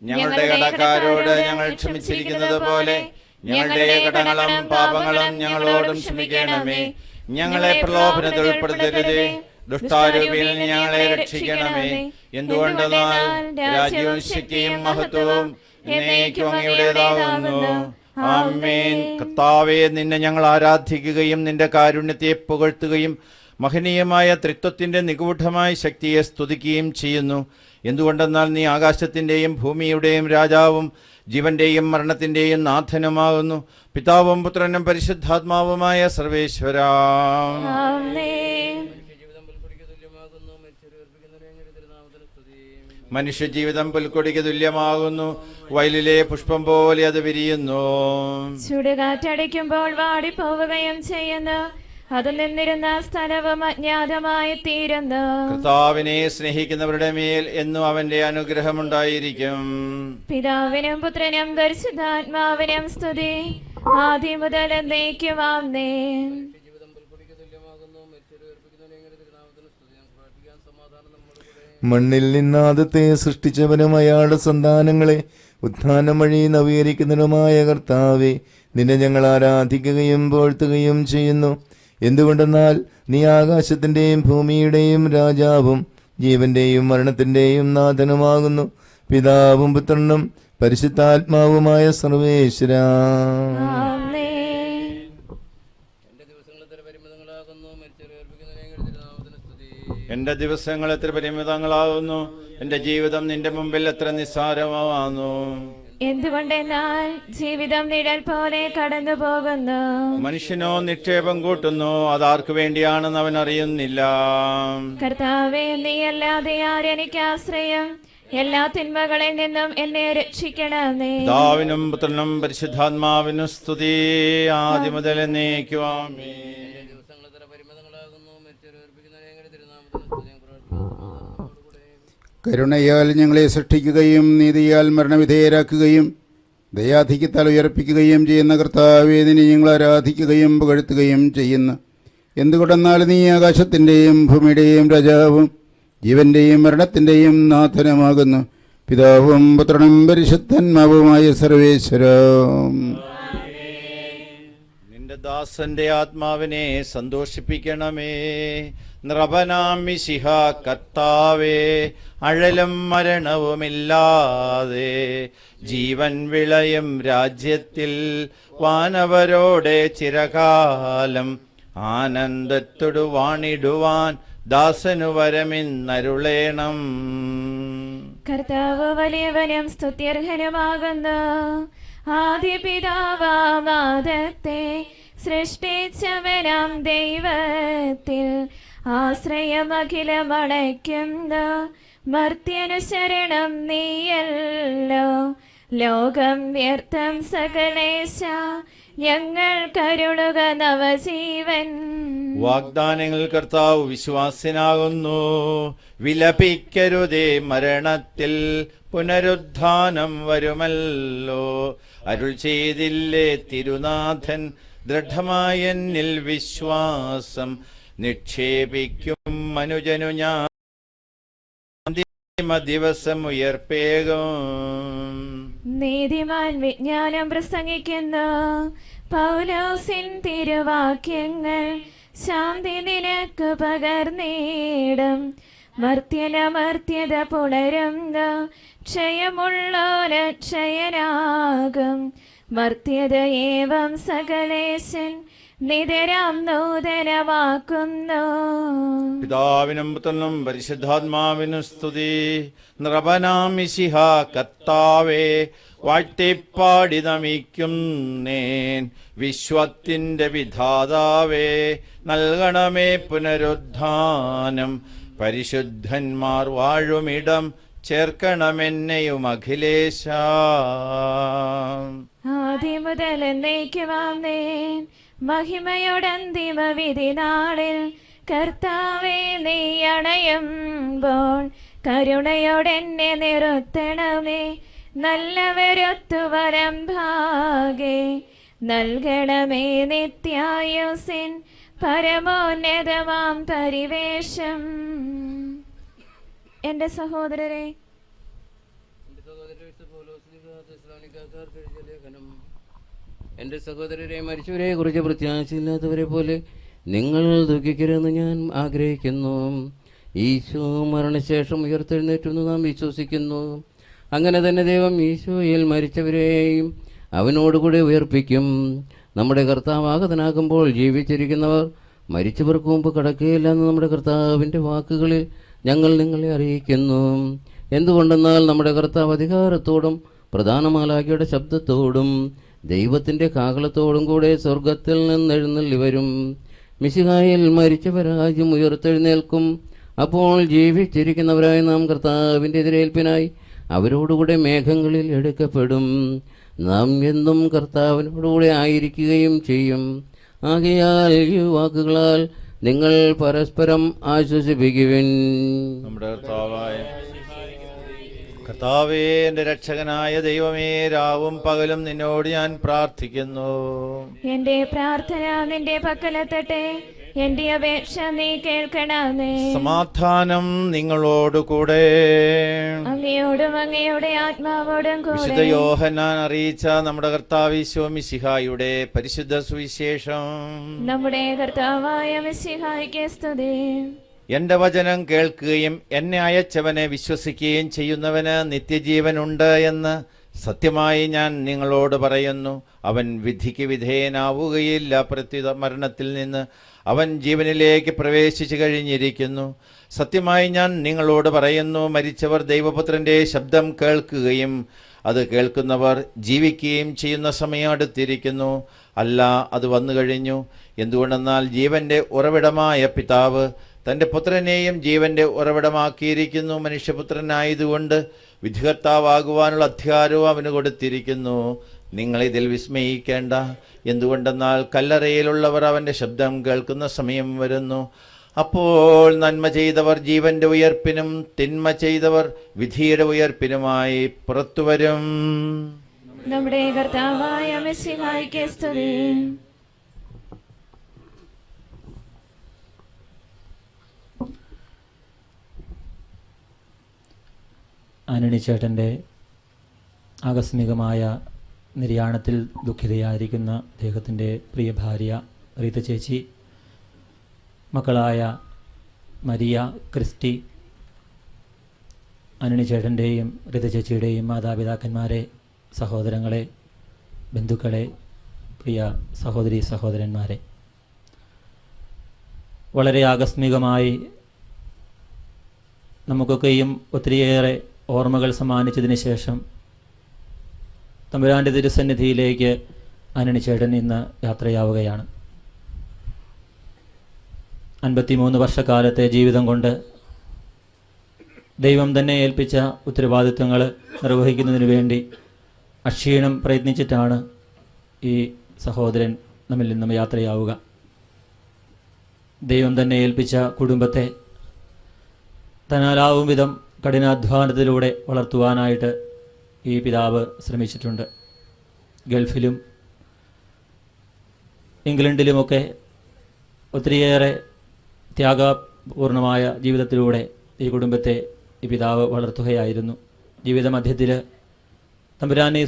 ഞങ്ങളുടെ കടക്കാരോട് ഞങ്ങൾ ക്ഷമിച്ചിരിക്കുന്നത് പോലെ ഞങ്ങളുടെ കടങ്ങളും പാപങ്ങളും ഞങ്ങളോടും ക്ഷമിക്കണമേ. ഞങ്ങളെ പ്രലോഭനത്തിൽ ഉൾപ്പെടുത്തരുതേ, ദുഷ്ടാരൂപിയിൽ ഞങ്ങളെ രക്ഷിക്കണമേ. എന്തുകൊണ്ടെന്നാൽ രാജ്യവും ശക്തിയും മഹത്വവും എന്നേക്കും അങ്ങയുടേതാകുന്നു. ആമേൻ. കർത്താവേ, നിന്നെ ഞങ്ങൾ ആരാധിക്കുകയും നിന്റെ കാരുണ്യത്തെ പുകഴ്ത്തുകയും മഹനീയമായ ത്രിത്വത്തിന്റെ നിഗൂഢമായ ശക്തിയെ സ്തുതിക്കുകയും ചെയ്യുന്നു. എന്തുകൊണ്ടെന്നാൽ നീ ആകാശത്തിൻ്റെയും ഭൂമിയുടെയും രാജാവും ജീവന്റെയും മരണത്തിൻ്റെയും നാഥനുമാകുന്നു. പിതാവും പുത്രനും പരിശുദ്ധാത്മാവുമായ സർവേശ്വരാ. മനുഷ്യജീവിതം പുൽക്കൊടിക്ക് തുല്യമാകുന്നു. വയലിലെ പുഷ്പം പോലെ അത് വിരിയുന്നു. ചുടുകാറ്റടിക്കുമ്പോൾ വാടിപ്പോവുകയും ചെയ്യുന്നു. അത് നിന്നിരുന്ന സ്ഥലവും അജ്ഞാതമായി തീരുന്നു. കർത്താവിനെ സ്നേഹിക്കുന്നവരുടെ മേൽ എന്നും അവന്റെ അനുഗ്രഹമുണ്ടായിരിക്കും. പിതാവിനും പുത്രനും പരിശുദ്ധാത്മാവിനും സ്തുതി, ആദ്യം മുതൽ എന്നേക്കും ആമേൻ. മണ്ണിൽ നിന്നാദത്തെ സൃഷ്ടിച്ചവനും അയാളുടെ സന്താനങ്ങളെ ഉത്ഥാനം വഴി നവീകരിക്കുന്നതിനുമായ കർത്താവെ, നിന്നെ ഞങ്ങൾ ആരാധിക്കുകയും പുകഴ്ത്തുകയും ചെയ്യുന്നു. എന്തുകൊണ്ടെന്നാൽ നീ ആകാശത്തിൻ്റെയും ഭൂമിയുടെയും രാജാവും ജീവന്റെയും മരണത്തിൻ്റെയും നാഥനുമാകുന്നു. പിതാവും പുത്രനും പരിശുദ്ധാത്മാവുമായ സർവേശ്വരാ. എന്റെ ദിവസങ്ങൾ എത്ര പരിമിതങ്ങളാകുന്നു. എന്റെ ജീവിതം നിന്റെ മുമ്പിൽ എത്ര നിസ്സാരമാകുന്നു. എന്തുകൊണ്ടെന്നാൽ ജീവിതം നിഴൽ പോലെ കടന്നു പോകുന്നു. മനുഷ്യനോ നിക്ഷേപം കൂട്ടുന്നു, അതാർക്കു വേണ്ടിയാണെന്ന് അവൻ അറിയുന്നില്ല. കർത്താവേ, നീയല്ലാതെ ആരെനിക്ക് ആശ്രയം? എല്ലാ തിന്മകളിൽ നിന്നും എന്നെ രക്ഷിക്കണമേ. പിതാവിനും പുത്രനും പരിശുദ്ധാത്മാവിനും സ്തുതി, ആദ്യം മുതൽ എന്നേക്കും ആമേൻ. കരുണയാൽ ഞങ്ങളെ സൃഷ്ടിക്കുകയും നീതിയാൽ മരണവിധേയരാക്കുകയും ദയാധിക്യത്താൽ ഉയർപ്പിക്കുകയും ചെയ്യുന്ന കർത്താവേ, നിന്നെ ഞങ്ങൾ ആരാധിക്കുകയും പുകഴ്ത്തുകയും ചെയ്യുന്നു. എന്തുകൊണ്ടെന്നാൽ നീ ആകാശത്തിൻ്റെയും ഭൂമിയുടെയും രാജാവും ജീവന്റെയും മരണത്തിൻ്റെയും നാഥനുമാകുന്നു. പിതാവും പുത്രനും പരിശുദ്ധാത്മാവുമായ സർവേശ്വരം. നിന്റെ ദാസന്റെ ആത്മാവിനെ സന്തോഷിപ്പിക്കണമേ. നൃപനാമിശിഹ കർത്താവേ, അഴലും മരണവുമില്ലാതെ ജീവൻ വിളയും രാജ്യത്തിൽ വാനവരോടെ ചിരകാലം ആനന്ദത്തോടു വാണിടുവാൻ ദാസനു വരമിന്നരുളേണം. കർത്താവ് വലിയവനും സ്തുത്യർഹനുമാകുന്നു. ആദിപിതാവാദത്തെ സൃഷ്ടിച്ചവനാം ദൈവത്തിൽ ആശ്രയമഖിലമണയ്ക്കുന്നു. മർത്യനുശരണം നീയല്ലോ. ലോകം വ്യർത്ഥം സകലേശ, ഞങ്ങൾ കരുളുക നവജീവൻ. വാഗ്ദാനങ്ങൾ കർത്താവ് വിശ്വാസനാകുന്നു. വിലപിക്കരുതേ, മരണത്തിൽ പുനരുദ്ധാനം വരുമല്ലോ. അരുൾ ചെയ്തില്ലേ തിരുനാഥൻ, ദൃഢമായ എന്നിൽ വിശ്വാസം നിക്ഷേപിക്കും മനുജനു ഞാൻ അന്തിമ ദിവസം ഉയർപ്പേകും. നീതിമാൻ വിജ്ഞാനം പ്രസംഗിക്കുന്നു. പൗലോസിൻ തിരുവാക്യങ്ങൾ ശാന്തി നിനക്ക് പകർന്നിടും. മർത്യനമർത്യത പുണരുന്നു. ക്ഷയമുള്ളോന് ക്ഷയനാകും. മർത്യത ഏവം സകലേശൻ നിതരാം നൂതനമാക്കുന്നു. പിതാവിനും പുത്രനും പരിശുദ്ധാത്മാവിനും സ്തുതി. നൃപനാമിശിഹ കർത്താവേ, വാഴ്ത്തിപ്പാടി നമിക്കുന്നേൻ. വിശ്വത്തിന്റെ വിധാതാവേ, നൽകണമേ പുനരുദ്ധാനം. പരിശുദ്ധന്മാർ വാഴുമിടം ചേർക്കണമെന്നെയും അഖിലേശ. ആദിമുതൽ എന്നേക്കുമാമേൻ. മഹിമയോടന്തിമ വിധി നാളിൽ കർത്താവേ, നീ അണയുമ്പോൾ കരുണയോടെന്നെ നിർത്തണമേ. നല്ലവരൊത്തു വരം ഭാഗേ നൽകണമേ നിത്യായുസിൻ പരമോന്നതമാം പരിവേഷം. എൻ്റെ സഹോദരരെ, എൻ്റെ സഹോദരരെ, മരിച്ചവരെ കുറിച്ച് പ്രത്യാശയില്ലാത്തവരെ പോലെ നിങ്ങൾ ദുഃഖിക്കരുതെന്ന് ഞാൻ ആഗ്രഹിക്കുന്നു. ഈശോ മരണശേഷം ഉയർത്തെഴുന്നേറ്റെന്ന് നാം വിശ്വസിക്കുന്നു. അങ്ങനെ തന്നെ ദൈവം ഈശോയിൽ മരിച്ചവരെയും അവനോടുകൂടെ ഉയർപ്പിക്കും. നമ്മുടെ കർത്താവാഗതനാകുമ്പോൾ ജീവിച്ചിരിക്കുന്നവർ മരിച്ചവർക്ക് മുമ്പ് കടക്കുകയില്ല എന്ന് നമ്മുടെ കർത്താവിൻ്റെ വാക്കുകളിൽ ഞങ്ങൾ നിങ്ങളെ അറിയിക്കുന്നു. എന്തുകൊണ്ടെന്നാൽ നമ്മുടെ കർത്താവ് അധികാരത്തോടും പ്രധാന മാലാഖയുടെ ശബ്ദത്തോടും ദൈവത്തിൻ്റെ കാഹളത്തോടും കൂടെ സ്വർഗത്തിൽ നിന്ന് എഴുന്നള്ളി വരും. മിശിഹായിൽ മരിച്ചവരാജ്യം ഉയർത്തെഴുന്നേൽക്കും. അപ്പോൾ ജീവിച്ചിരിക്കുന്നവരായി നാം കർത്താവിൻ്റെ എതിരേൽപ്പിനായി അവരോടുകൂടെ മേഘങ്ങളിൽ എടുക്കപ്പെടും. നാം എന്നും കർത്താവിനോടുകൂടെ ആയിരിക്കുകയും ചെയ്യും. ആകയാൽ ഈ വാക്കുകളാൽ നിങ്ങൾ പരസ്പരം ആശ്വസിപ്പിക്കുവിൻ. നമ്മുടെ കർത്താവേ, എൻ്റെ രക്ഷകനായ ദൈവമേ, രാവും പകലും നിന്നോട് ഞാൻ പ്രാർത്ഥിക്കുന്നു. എൻ്റെ പ്രാർത്ഥന നിന്റെ പക്കലെത്തട്ടെ. എൻ്റെ അപേക്ഷ നീ കേൾക്കണമേ. സമാധാനം നിങ്ങളോടുകൂടെ. അങ്ങയോടും അങ്ങയുടെ ആത്മാവോടും കൂടെ. വിശുദ്ധ യോഹന്നാൻ അറിയിച്ച നമ്മുടെ കർത്താവ് ഈശോ മിശിഹായുടെ പരിശുദ്ധ സുവിശേഷം. നമ്മുടെ കർത്താവായ മിശിഹായ്ക്ക് സ്തുതി. എന്റെ വചനം കേൾക്കുകയും എന്നെ അയച്ചവനെ വിശ്വസിക്കുകയും ചെയ്യുന്നവന് നിത്യജീവനുണ്ട് എന്ന് സത്യമായി ഞാൻ നിങ്ങളോട് പറയുന്നു. അവൻ വിധിക്ക് വിധേയനാവുകയില്ല, പ്രത്യുത മരണത്തിൽ നിന്ന് അവൻ ജീവനിലേക്ക് പ്രവേശിച്ചു കഴിഞ്ഞിരിക്കുന്നു. സത്യമായി ഞാൻ നിങ്ങളോട് പറയുന്നു, മരിച്ചവർ ദൈവപുത്രൻ്റെ ശബ്ദം കേൾക്കുകയും അത് കേൾക്കുന്നവർ ജീവിക്കുകയും ചെയ്യുന്ന സമയം അടുത്തിരിക്കുന്നു. അല്ല, അത് വന്നു കഴിഞ്ഞു. എന്തുകൊണ്ടെന്നാൽ ജീവന്റെ ഉറവിടമായ പിതാവ് തൻ്റെ പുത്രനെയും ജീവന്റെ ഉറവിടമാക്കിയിരിക്കുന്നു. മനുഷ്യപുത്രനായതുകൊണ്ട് വിധികർത്താവാകുവാനുള്ള അധികാരവും അവന് കൊടുത്തിരിക്കുന്നു. നിങ്ങളിതിൽ വിസ്മയിക്കേണ്ട. എന്തുകൊണ്ടെന്നാൽ കല്ലറയിലുള്ളവർ അവൻ്റെ ശബ്ദം കേൾക്കുന്ന സമയം വരുന്നു. അപ്പോൾ നന്മ ചെയ്തവർ ജീവന്റെ ഉയർപ്പിനും തിന്മ ചെയ്തവർ വിധിയുടെ ഉയർപ്പിനുമായി പുറത്തുവരും. നമ്മുടെ കർത്താവായ മിശിഹായ്ക്ക് സ്തുതി. ആന്റണി ചേട്ടൻ്റെ ആകസ്മികമായ നിര്യാണത്തിൽ ദുഃഖിതയായിരിക്കുന്ന അദ്ദേഹത്തിൻ്റെ പ്രിയ ഭാര്യ റീത ചേച്ചി, മക്കളായ മരിയ, ക്രിസ്റ്റി, അനണി ചേട്ടൻ്റെയും ഋത ചേച്ചിയുടെയും മാതാപിതാക്കന്മാരെ, സഹോദരങ്ങളെ, ബന്ധുക്കളെ, പ്രിയ സഹോദരി സഹോദരന്മാരെ, വളരെ ആകസ്മികമായി നമുക്കൊക്കെയും ഒത്തിരിയേറെ ഓർമ്മകൾ സമ്മാനിച്ചതിന് ശേഷം തമ്പുരാൻ്റെ തിരുസന്നിധിയിലേക്ക് അനണി ചേട്ടൻ ഇന്ന് യാത്രയാവുകയാണ്. 53 വർഷക്കാലത്തെ ജീവിതം കൊണ്ട് ദൈവം തന്നെ ഏൽപ്പിച്ച ഉത്തരവാദിത്വങ്ങൾ നിർവഹിക്കുന്നതിന് വേണ്ടി അക്ഷീണം പ്രയത്നിച്ചിട്ടാണ് ഈ സഹോദരൻ നമ്മിൽ നിന്നും യാത്രയാവുക. ദൈവം തന്നെ ഏൽപ്പിച്ച കുടുംബത്തെ തന്നാലാവും വിധം കഠിനാധ്വാനത്തിലൂടെ വളർത്തുവാനായിട്ട് ഈ പിതാവ് ശ്രമിച്ചിട്ടുണ്ട്. ഗൾഫിലും ഇംഗ്ലണ്ടിലുമൊക്കെ ഒത്തിരിയേറെ ത്യാഗപൂർണമായ ജീവിതത്തിലൂടെ ഈ കുടുംബത്തെ ഈ പിതാവ് വളർത്തുകയായിരുന്നു. ജീവിത മധ്യത്തിൽ തമ്പുരാനെ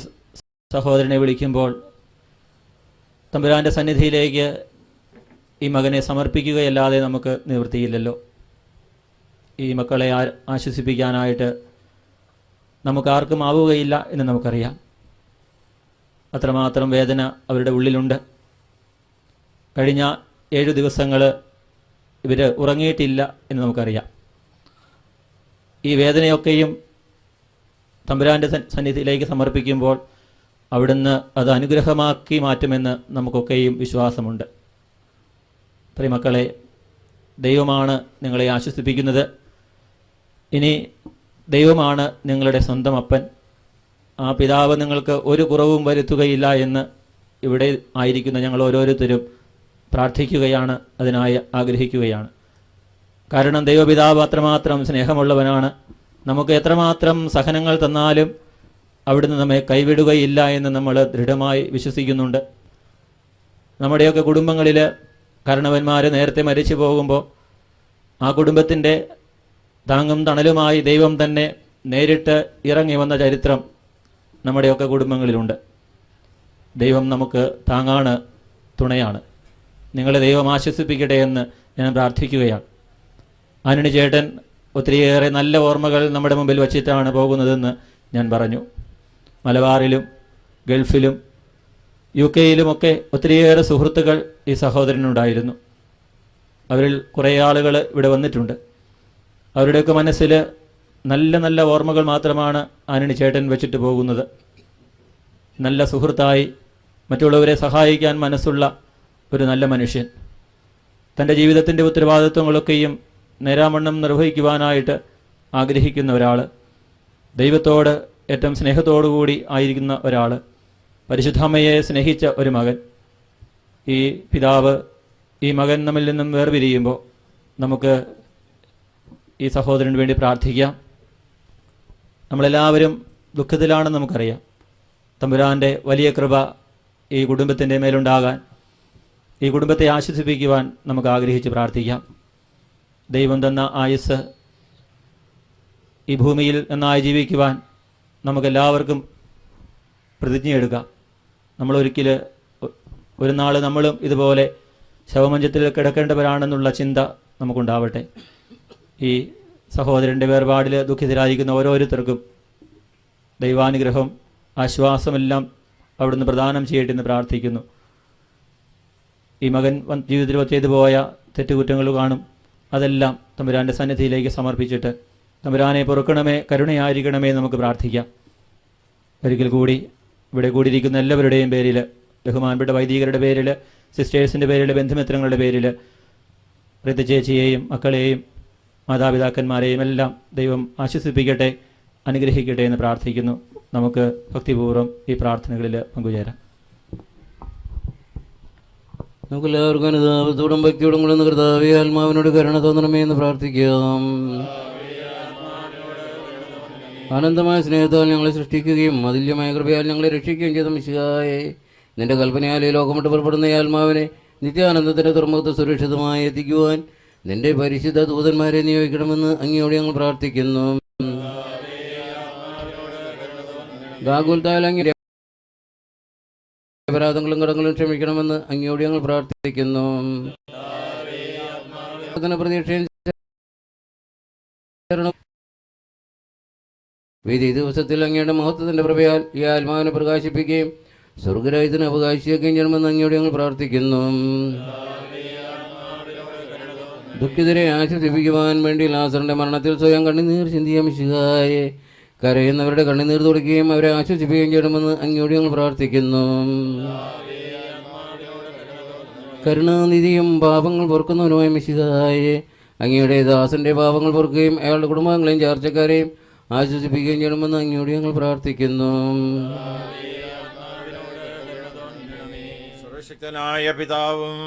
സഹോദരനെ വിളിക്കുമ്പോൾ തമ്പുരാൻ്റെ സന്നിധിയിലേക്ക് ഈ മകനെ സമർപ്പിക്കുകയല്ലാതെ നമുക്ക് നിവൃത്തിയില്ലല്ലോ. ഈ മക്കളെ ആശ്വസിപ്പിക്കാനായിട്ട് നമുക്കാർക്കും ആവുകയില്ല എന്ന് നമുക്കറിയാം. അത്രമാത്രം വേദന അവരുടെ ഉള്ളിലുണ്ട്. കഴിഞ്ഞ 7 ദിവസങ്ങൾ ഇവർ ഉറങ്ങിയിട്ടില്ല എന്ന് നമുക്കറിയാം. ഈ വേദനയൊക്കെയും തമ്പുരാൻ്റെ സന്നിധിയിലേക്ക് സമർപ്പിക്കുമ്പോൾ അവിടുന്ന് അത് അനുഗ്രഹമാക്കി മാറ്റുമെന്ന് നമുക്കൊക്കെയും വിശ്വാസമുണ്ട്. പ്രിയമക്കളെ, ദൈവമാണ് നിങ്ങളെ ആശ്വസിപ്പിക്കുന്നത്. ഇനി ദൈവമാണ് നിങ്ങളുടെ സ്വന്തം അപ്പൻ. ആ പിതാവ് നിങ്ങൾക്ക് ഒരു കുറവും വരുത്തുകയില്ല എന്ന് ഇവിടെ ആയിരിക്കുന്ന ഞങ്ങൾ ഓരോരുത്തരും പ്രാർത്ഥിക്കുകയാണ്, അതിനായി ആഗ്രഹിക്കുകയാണ്. കാരണം ദൈവപിതാവ് അത്രമാത്രം സ്നേഹമുള്ളവനാണ്. നമുക്ക് എത്രമാത്രം സഹനങ്ങൾ തന്നാലും അവിടുന്ന് നമ്മെ കൈവിടുകയില്ല എന്ന് നമ്മൾ ദൃഢമായി വിശ്വസിക്കുന്നുണ്ട്. നമ്മുടെയൊക്കെ കുടുംബങ്ങളിൽ കാരണവന്മാർ നേരത്തെ മരിച്ചു പോകുമ്പോൾ ആ കുടുംബത്തിൻ്റെ താങ്ങും തണലുമായി ദൈവം തന്നെ നേരിട്ട് ഇറങ്ങി വന്ന ചരിത്രം നമ്മുടെയൊക്കെ കുടുംബങ്ങളിലുണ്ട്. ദൈവം നമുക്ക് താങ്ങാണ്, തുണയാണ്. നിങ്ങളെ ദൈവം ആശ്വസിപ്പിക്കട്ടെ എന്ന് ഞാൻ പ്രാർത്ഥിക്കുകയാണ്. ആനണി ചേട്ടൻ ഒത്തിരിയേറെ നല്ല ഓർമ്മകൾ നമ്മുടെ മുമ്പിൽ വച്ചിട്ടാണ് പോകുന്നതെന്ന് ഞാൻ പറഞ്ഞു. മലബാറിലും ഗൾഫിലും UK-യിലുമൊക്കെ ഒത്തിരിയേറെ സുഹൃത്തുക്കൾ ഈ സഹോദരനുണ്ടായിരുന്നു. അവരിൽ കുറേ ആളുകൾ ഇവിടെ വന്നിട്ടുണ്ട്. അവരുടെയൊക്കെ മനസ്സിൽ നല്ല നല്ല ഓർമ്മകൾ മാത്രമാണ് ആനണി ചേട്ടൻ വെച്ചിട്ട് പോകുന്നത്. നല്ല സുഹൃത്തായി മറ്റുള്ളവരെ സഹായിക്കാൻ മനസ്സുള്ള ഒരു നല്ല മനുഷ്യൻ, തൻ്റെ ജീവിതത്തിൻ്റെ ഉത്തരവാദിത്വങ്ങളൊക്കെയും നേരാമണ്ണം നിർവഹിക്കുവാനായിട്ട് ആഗ്രഹിക്കുന്ന ഒരാൾ, ദൈവത്തോട് ഏറ്റവും സ്നേഹത്തോടുകൂടി ആയിരിക്കുന്ന ഒരാൾ, പരിശുദ്ധാമ്മയെ സ്നേഹിച്ച ഒരു മകൻ. ഈ പിതാവ് ഈ മകൻ നമ്മിൽ നിന്നും വേർപിരിയുമ്പോൾ നമുക്ക് ഈ സഹോദരന് വേണ്ടി പ്രാർത്ഥിക്കാം. നമ്മളെല്ലാവരും ദുഃഖത്തിലാണെന്ന് നമുക്കറിയാം. തമ്പുരാൻ്റെ വലിയ കൃപ ഈ കുടുംബത്തിൻ്റെ മേലുണ്ടാകാൻ, ഈ കുടുംബത്തെ ആശ്വസിപ്പിക്കുവാൻ നമുക്ക് ആഗ്രഹിച്ച് പ്രാർത്ഥിക്കാം. ദൈവം തന്ന ആയുസ് ഈ ഭൂമിയിൽ നന്നായി ജീവിക്കുവാൻ നമുക്കെല്ലാവർക്കും പ്രതിജ്ഞയെടുക്കാം. നമ്മളൊരിക്കൽ ഒരു നാൾ നമ്മളും ഇതുപോലെ ശവമഞ്ചത്തിൽ കിടക്കേണ്ടവരാണെന്നുള്ള ചിന്ത നമുക്കുണ്ടാവട്ടെ. ഈ സഹോദരൻ്റെ വേർപാടിൽ ദുഃഖിതരായിരിക്കുന്ന ഓരോരുത്തർക്കും ദൈവാനുഗ്രഹം, ആശ്വാസമെല്ലാം അവിടുന്ന് പ്രദാനം ചെയ്യട്ടെ എന്ന് പ്രാർത്ഥിക്കുന്നു. ഈ മകൻ ജീവിതത്തിൽ ചെയ്തു പോയ തെറ്റുകുറ്റങ്ങൾ കാണും, അതെല്ലാം തമ്പുരാൻ്റെ സന്നിധിയിലേക്ക് സമർപ്പിച്ചിട്ട് തമ്പുരാനെ പൊറുക്കണമേ, കരുണയായിരിക്കണമേ നമുക്ക് പ്രാർത്ഥിക്കാം. ഒരിക്കൽ കൂടി ഇവിടെ കൂടിയിരിക്കുന്ന എല്ലാവരുടെയും പേരിൽ, ബഹുമാനപ്പെട്ട വൈദികരുടെ പേരിൽ, സിസ്റ്റേഴ്സിൻ്റെ പേരിൽ, ബന്ധുമിത്രങ്ങളുടെ പേരിൽ, ഋതു ചേച്ചിയെയും മക്കളെയും മാതാപിതാക്കന്മാരെയും എല്ലാം ദൈവം ആശ്വസിപ്പിക്കട്ടെ, അനുഗ്രഹിക്കട്ടെ എന്ന് പ്രാർത്ഥിക്കുന്നു. നമുക്ക് ഭക്തിപൂർവ്വം ഈ പ്രാർത്ഥനകളിൽ പങ്കുചേരാം. നമുക്കെല്ലാവർക്കും അനുതാപത്തോടും ഭക്തിയോടും കൊള്ളുന്ന കർത്താവേ, ആത്മാവിനോട് കരുണ തോന്നണമേ എന്ന് പ്രാർത്ഥിക്കാം. അനന്തമായ സ്നേഹത്താൽ ഞങ്ങളെ സൃഷ്ടിക്കുകയും അതുല്യമായ കൃപയാൽ ഞങ്ങളെ രക്ഷിക്കുകയും ചെയ്ത മിശിഹായേ, നിന്റെ കൽപ്പനയാൽ ഈ ലോകം വിട്ട് പുറപ്പെടുന്ന ഈ ആത്മാവിനെ നിത്യാനന്ദത്തിൻ്റെ തുറമുഖത്ത് സുരക്ഷിതമായി എത്തിക്കുവാൻ നിന്റെ പരിശുദ്ധ ദൂതന്മാരെ നിയോഗിക്കണമെന്ന് അങ്ങയോട് ഞങ്ങൾ പ്രാർത്ഥിക്കുന്നു. ഗാകുൽത്താൽ അങ്ങ് അപരാധങ്ങളും കടങ്ങളും ക്ഷമിക്കണമെന്ന് അങ്ങയോട് ഞങ്ങൾ പ്രാർത്ഥിക്കുന്നു. പ്രതീക്ഷയും വിധി ദിവസത്തിൽ അങ്ങയുടെ മഹത്വത്തിന്റെ പ്രഭയാൽ ഈ ആത്മാവിനെ പ്രകാശിപ്പിക്കുകയും സ്വർഗരാജ്യത്തിന് അവകാശിയാക്കുകയും ചെയ്യണമെന്ന് അങ്ങയോട് ഞങ്ങൾ പ്രാർത്ഥിക്കുന്നു. ദുഃഖിതരെ ആശ്വസിപ്പിക്കുവാൻ വേണ്ടി ലാസറിന്റെ മരണത്തിൽ സ്വയം കണ്ണുനീർ ചിന്തിയ മിശിഹായെ കരയുന്നവരുടെ കണ്ണുനീർ തുടയ്ക്കുകയും അവരെ ആശ്വസിപ്പിക്കുകയും ചെയ്യണമെന്ന് അങ്ങയോട് ഞങ്ങൾ പ്രാർത്ഥിക്കുന്നു. കരുണാനിധിയും പാപങ്ങൾ പൊറുക്കുന്നവനുമായ മിശിഹായെ അങ്ങയുടെ ദാസന്റെ പാപങ്ങൾ പൊറുക്കുകയും അയാളുടെ കുടുംബാംഗങ്ങളെയും ചാർച്ചക്കാരെയും ആശ്വസിപ്പിക്കുകയും ചെയ്യണമെന്ന് അങ്ങയോട് ഞങ്ങൾ പ്രാർത്ഥിക്കുന്നു. സർവശക്തനായ പിതാവും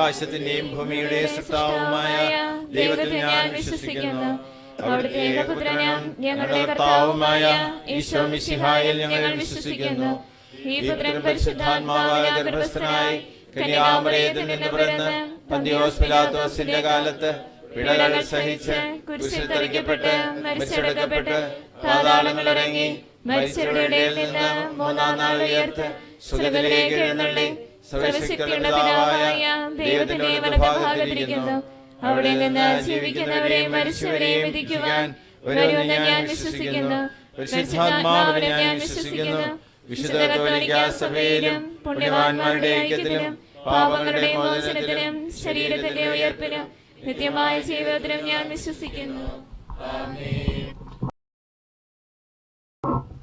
ആകാശത്തിന്റെയും ഭൂമിയുടെ സൃഷ്ടാവുമായ ദൈവത്തിൽ ഞാൻ വിശ്വസിക്കുന്നു. അവിടുത്തെ ഏകപുത്രനും ഞങ്ങളുടെ കർത്താവുമായ ഈശോ മിശിഹായിൽ ഞങ്ങൾ വിശ്വസിക്കുന്നു. ഈ പുത്രൻ പരിശുദ്ധാത്മാവായ ഗർഭസ്ഥനായി കന്യാമറിയത്തിൽ നിന്ന് പിറന്ന് പന്തിയോസ് പിലാത്തോസിന്റെ കാലത്ത് പിഴകൾ സഹിച്ച് കുരിശിൽ തറയ്ക്കപ്പെട്ട് മരിച്ചടക്കപ്പെട്ട് പാതാളങ്ങളിറങ്ങി മരിച്ചവരുടെ ഇടയിൽ നിന്ന് മൂന്നാം നാൾ ഉയർത്ത് സ്വർഗ്ഗത്തിലേക്ക് എഴുന്നള്ളി സർവശക്തിയുള്ള പിതാവായ ദൈവത്തിന്റെ വലതുഭാഗത്തിരിക്കുന്നു. അവിടെ നിന്ന് ജീവിക്കുന്നവരെയും മരിച്ചവരെയും വിധിക്കുവാൻ വരുമെന്ന് ഞാൻ വിശ്വസിക്കുന്നു. പരിശുദ്ധാത്മാവിനെ ഞാൻ വിശ്വസിക്കുന്നു. വിശുദ്ധ കത്തോലിക്കാ സഭയിലും പുണ്യവാന്മാരുടെ ഐക്യത്തിലും പാപങ്ങളുടെ മോചനത്തിലും ശരീരത്തിന്റെ ഉയർപ്പിലും നിത്യമായ ജീവിതത്തിലും ഞാൻ വിശ്വസിക്കുന്നു.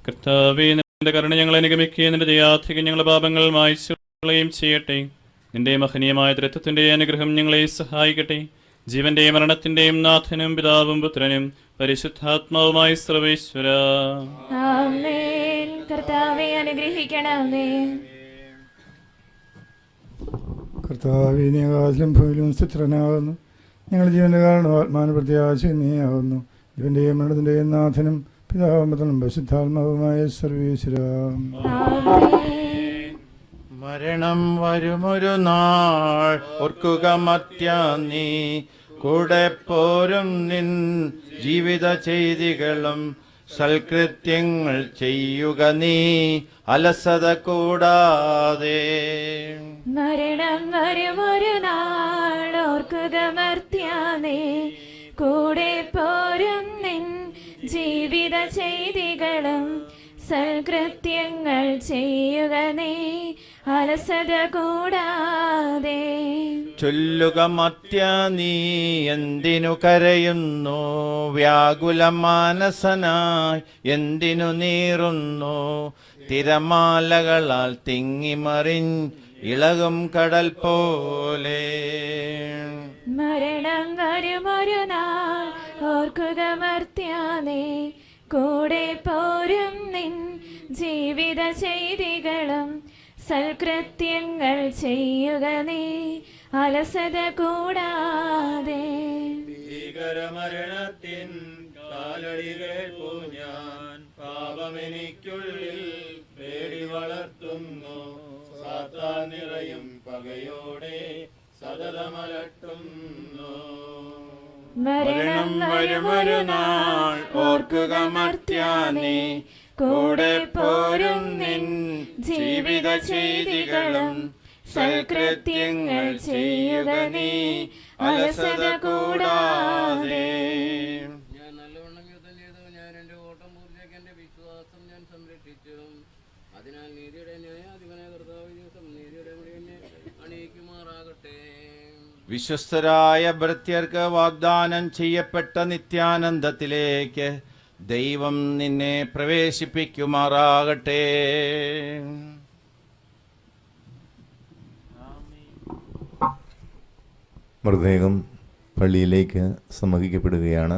കർത്താവേ, നിന്റെ കരുണ ഞങ്ങളെ അനുഗമിക്കുകയും നിന്റെ ദയാധികം ഞങ്ങളുടെ പാപങ്ങൾ മായ്ച്ചുകളയും ചെയ്യട്ടെ. നിന്റെ മഹനീയമായ ത്രിത്വത്തിന്റെ അനുഗ്രഹം ഞങ്ങളെ സഹായിക്കട്ടെ. ജീവന്റെയും മരണത്തിന്റെയും നാഥനും പിതാവും പുത്രനും പരിശുദ്ധാത്മാവുമായി സർവേശ്വര. ആമേൻ. കർത്താവേ അനുഗ്രഹിക്കണമേ. കർത്താവേ, നീ ആകാശത്തിലും ഭൂമിയിലും സ്ഥിരനാകുന്നു. ഞങ്ങളുടെ ജീവന്റെ കാരണം ആത്മാവിന് പ്രത്യാശ നീയാവുന്നു. ജീവന്റെയും മരണത്തിന്റെയും നാഥനും പിതാവും പുത്രനും പരിശുദ്ധാത്മാവുമായ സർവേശ്വര. മരണം വരുമൊരു നാൾ ഓർക്കുക മർത്യാ നീ, കൂടെ പോരും നിൻ ജീവിത ചെയ്തികളും സൽകൃത്യങ്ങൾ ചെയ്യുക നീ അലസത കൂടാതെ. മരണം വരുമൊരു നാൾ ഓർക്കുക മർത്യാ നീ, കൂടെ പോരും നിൻ ജീവിത ചെയ്തികളും സൽകൃത്യങ്ങൾ ചെയ്യുക നീ അലസത കൂടാതെ. ചൊല്ലുക മർത്യാ നീ എന്തിനു കരയുന്നു, വ്യാകുല മാനസനായി എന്തിനു നീറുന്നു, തിരമാലകളാൽ തിങ്ങിമറിഞ്ഞ് ഇളകും കടൽ പോലെ. മരണം വരുമൊരു നാൾ ഓർക്കുക മർത്യാ നീ, കൂടെ പോരും നിൻ ജീവിത ചെയ്തികളും സൽകൃത്യങ്ങൾ ചെയ്യുക നീ അലസത കൂടാതെ. ഭീകരമരണത്തിൻ കാലടി കേൾപ്പു ഞാൻ, പാപമെനിക്കുള്ളിൽ പേടി വളർത്തുന്നു, സാത്താൻ നിറയും പകയോടെ സതതമലട്ടുന്നു. മരണം വരുമൊരു നാൾ ഓർക്കുക മർത്യാ നീ, കൂടെ പോരും നിൻ ജീവിത ചെയ്തികളും സൽകൃത്യങ്ങൾ ചെയ്യുക നീ അലസത കൂടാതെ. ഞാൻ നല്ലവണ്ണം യുദ്ധം ചെയ്തു, ഞാൻ എൻ്റെ ഓട്ടം പൂർത്തിയാക്കി, എൻ്റെ വിശ്വാസം ഞാൻ സംരക്ഷിച്ചു. അതിനാൽ നീതിയുടെ ന്യായാധിപനായ കർത്താവ് ദിവസം നീതിയുടെ മുടിയെ അണിയിക്കുമാറാകട്ടെ. വിശ്വസ്തരായ ഭൃത്യർക്ക് വാഗ്ദാനം ചെയ്യപ്പെട്ട നിത്യാനന്ദത്തിലേക്ക് ദൈവം നിന്നെ പ്രവേശിപ്പിക്കുമാറാകട്ടെ. മൃതദേഹം പള്ളിയിലേക്ക് സമ്മതിക്കപ്പെടുകയാണ്.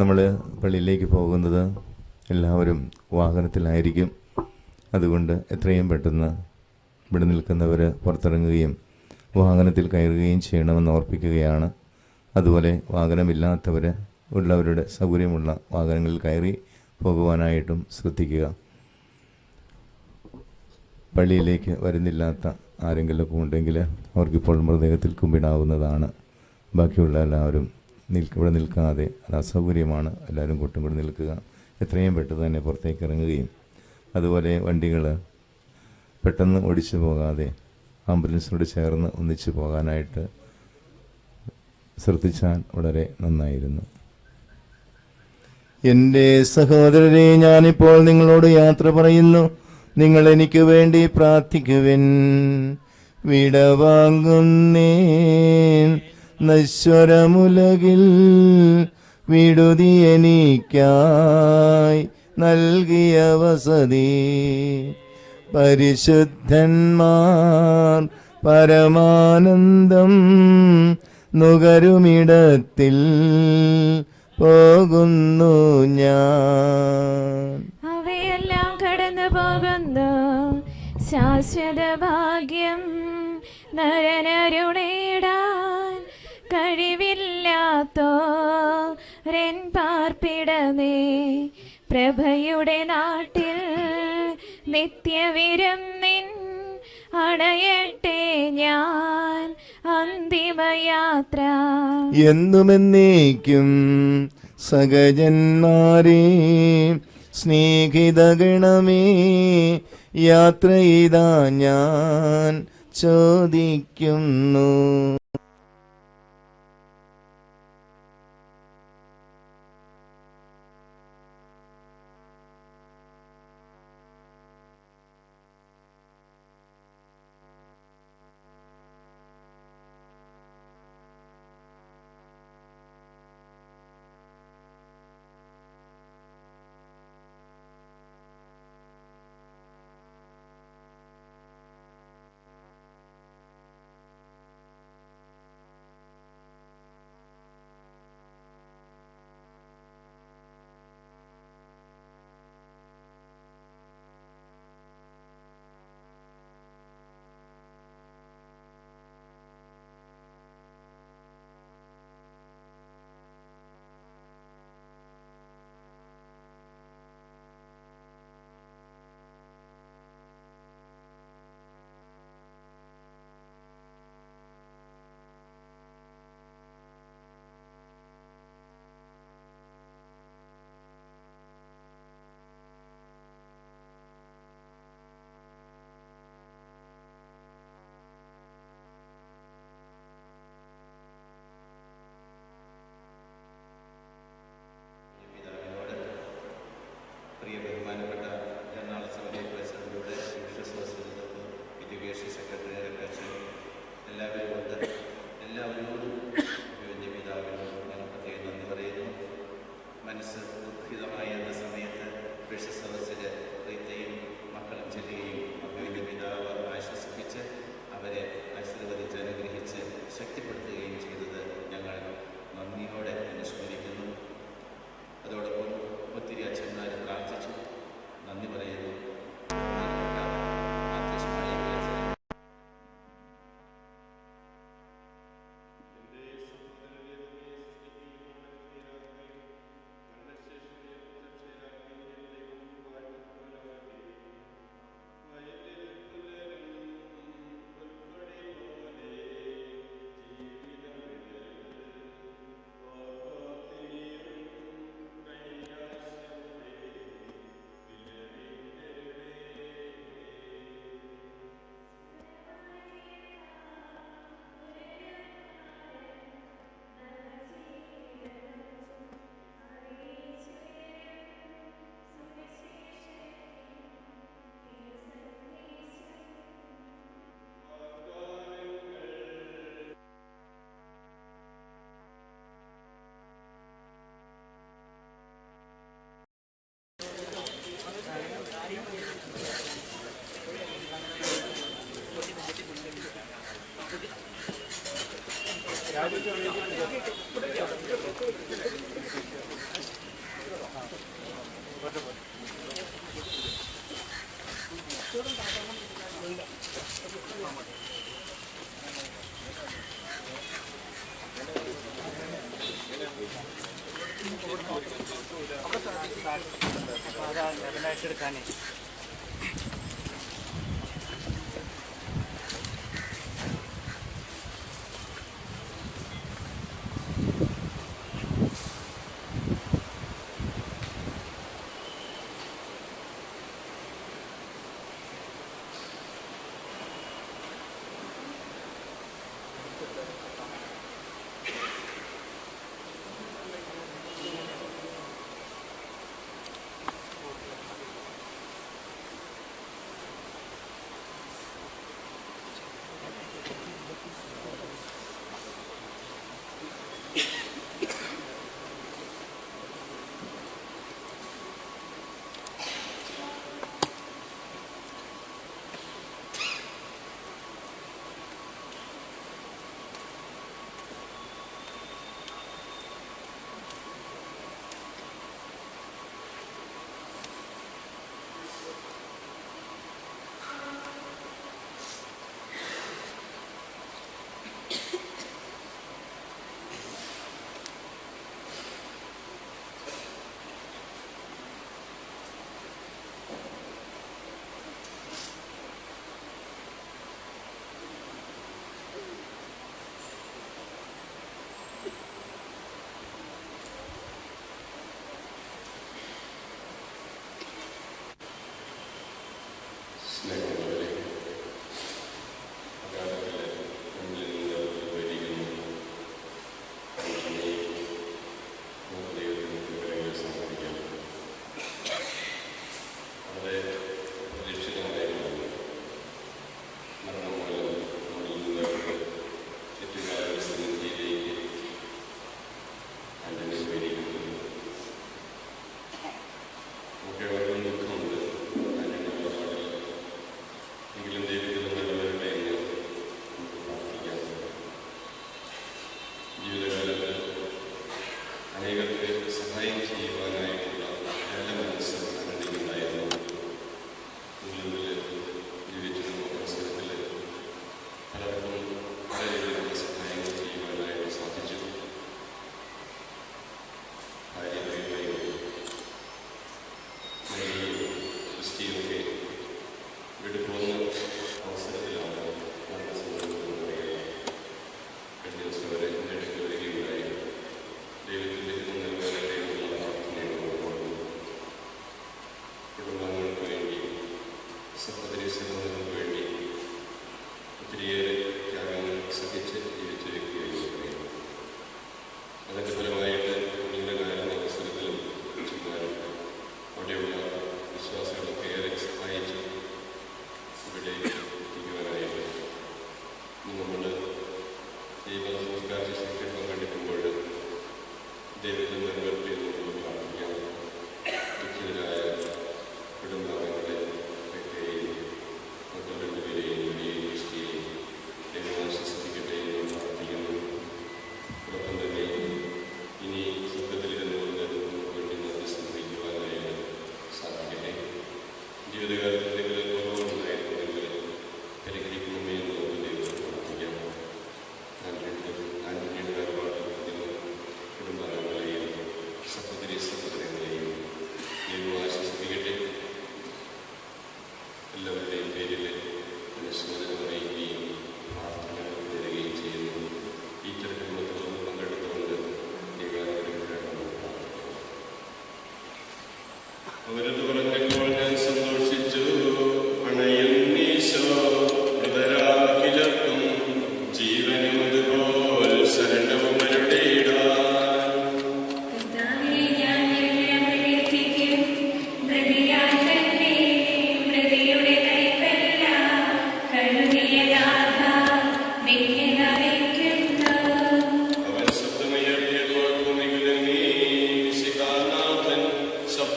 നമ്മൾ പള്ളിയിലേക്ക് പോകുന്നത് എല്ലാവരും വാഹനത്തിലായിരിക്കും. അതുകൊണ്ട് എത്രയും പെട്ടെന്ന് ഇവിടെ നിൽക്കുന്നവർ പുറത്തിറങ്ങുകയും വാഹനത്തിൽ കയറുകയും ചെയ്യണമെന്ന് ഓർപ്പിക്കുകയാണ്. അതുപോലെ വാഹനമില്ലാത്തവർ ഉള്ളവരുടെ സൗകര്യമുള്ള വാഹനങ്ങളിൽ കയറി പോകുവാനായിട്ടും ശ്രദ്ധിക്കുക. പള്ളിയിലേക്ക് വരുന്നില്ലാത്ത ആരെങ്കിലുമൊക്കെ ഉണ്ടെങ്കിൽ അവർക്കിപ്പോൾ മൃതദേഹത്തിൽ കുമ്പിടാവുന്നതാണ്. ബാക്കിയുള്ള എല്ലാവരും ഇവിടെ നിൽക്കാതെ, അത് അസൗകര്യമാണ്. എല്ലാവരും കൂട്ടും കൂടി നിൽക്കുക. എത്രയും പെട്ടെന്ന് തന്നെ പുറത്തേക്ക് ഇറങ്ങുകയും അതുപോലെ വണ്ടികൾ പെട്ടെന്ന് ഓടിച്ചു പോകാതെ ആംബുലൻസിനോട് ചേർന്ന് ഒന്നിച്ചു പോകാനായിട്ട് ശ്രദ്ധിച്ചാൽ വളരെ നന്നായിരുന്നു. എൻ്റെ സഹോദരരെ, ഞാനിപ്പോൾ നിങ്ങളോട് യാത്ര പറയുന്നു. നിങ്ങൾ എനിക്ക് വേണ്ടി പ്രാർത്ഥിക്കുവിൻ. വിടവാങ്ങുന്നേൻ നശ്വരമുലകിൽ വിടുതി എനിക്കായി നൽകിയ വസതി. പരിശുദ്ധന്മാർ പരമാനന്ദം നുകരുമിടത്തിൽ പോകുന്നു ഞാൻ. അവയെല്ലാം കടന്നു പോകുന്നു ശാശ്വത ഭാഗ്യം നരനരുടേടാൻ കഴിവില്ലാത്തോരൻ പാർപ്പിടമേ. പ്രഭയുടെ നാട്ടിൽ നിത്യവിരുന്നിൻ അണയട്ടെ ഞാൻ അന്തിമയാത്ര. എന്നുമെന്നേക്കും സഹജന്മാരെ സ്നേഹിതഗണമേ, യാത്ര ചെയ്താ ഞാൻ ചോദിക്കുന്നു.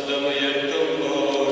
ശബ്ദമയർത്തുമ്പോൾ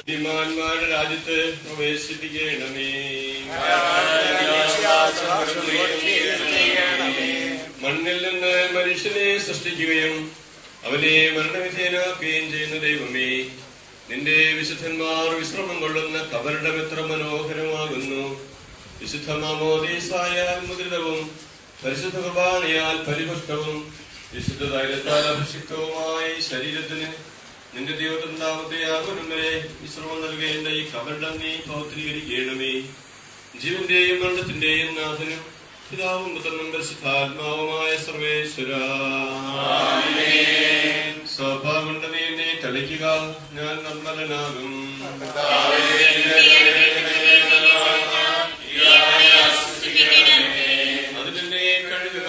നീതിമാന്മാരുടെ രാജ്യത്ത് പ്രവേശിപ്പിക്കണമേ. മണ്ണിൽ നിന്ന് മനുഷ്യനെ സൃഷ്ടിക്കുകയും അവനെ മരണവിധേയനാക്കുകയും ചെയ്യുന്ന ദൈവമേ, നിന്റെ വിശുദ്ധന്മാർ വിശ്രമം കൊള്ളുന്ന കബറിടം എത്ര മനോഹരമാകുന്നു. വിശുദ്ധ മാമോദീസായാൽ മുദ്രിതവും പരിശുദ്ധ കുർബാനയാൽ പരിപുഷ്ടവും വിശുദ്ധ തൈലത്താൽ അഭിഷിക്തവുമായി ശരീരത്തിന് നിന്റെ ദൈവത്തിൻ്റെ ആകുലം വരെ വിശ്രമം നൽകേണ്ട ഈ കബറിടം നീ പൗത്രീകരിക്കണമേ. ജീവന്റെയും മരണത്തിന്റെയും നാഥനും പിതാവും പുത്രനും പരിശുദ്ധാത്മാവുമായ സർവേശ്വരാ, സ്വഭാവം കൊണ്ട് നീ എന്നെ തളിക്കുക, ഞാൻ നിർമ്മലനാകും. അതിനെ കഴുകുക.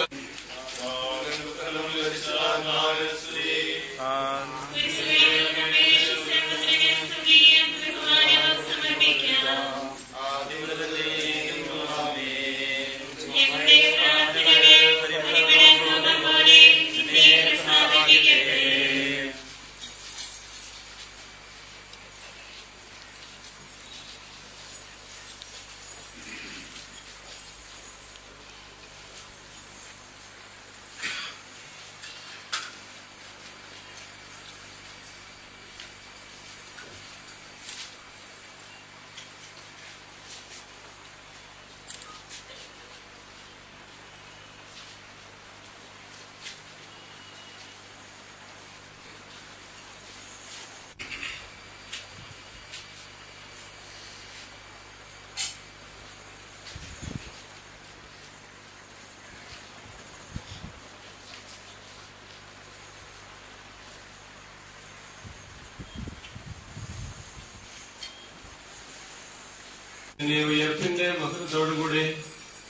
ഉയർപ്പിന്റെ മഹത്വത്തോടുകൂടി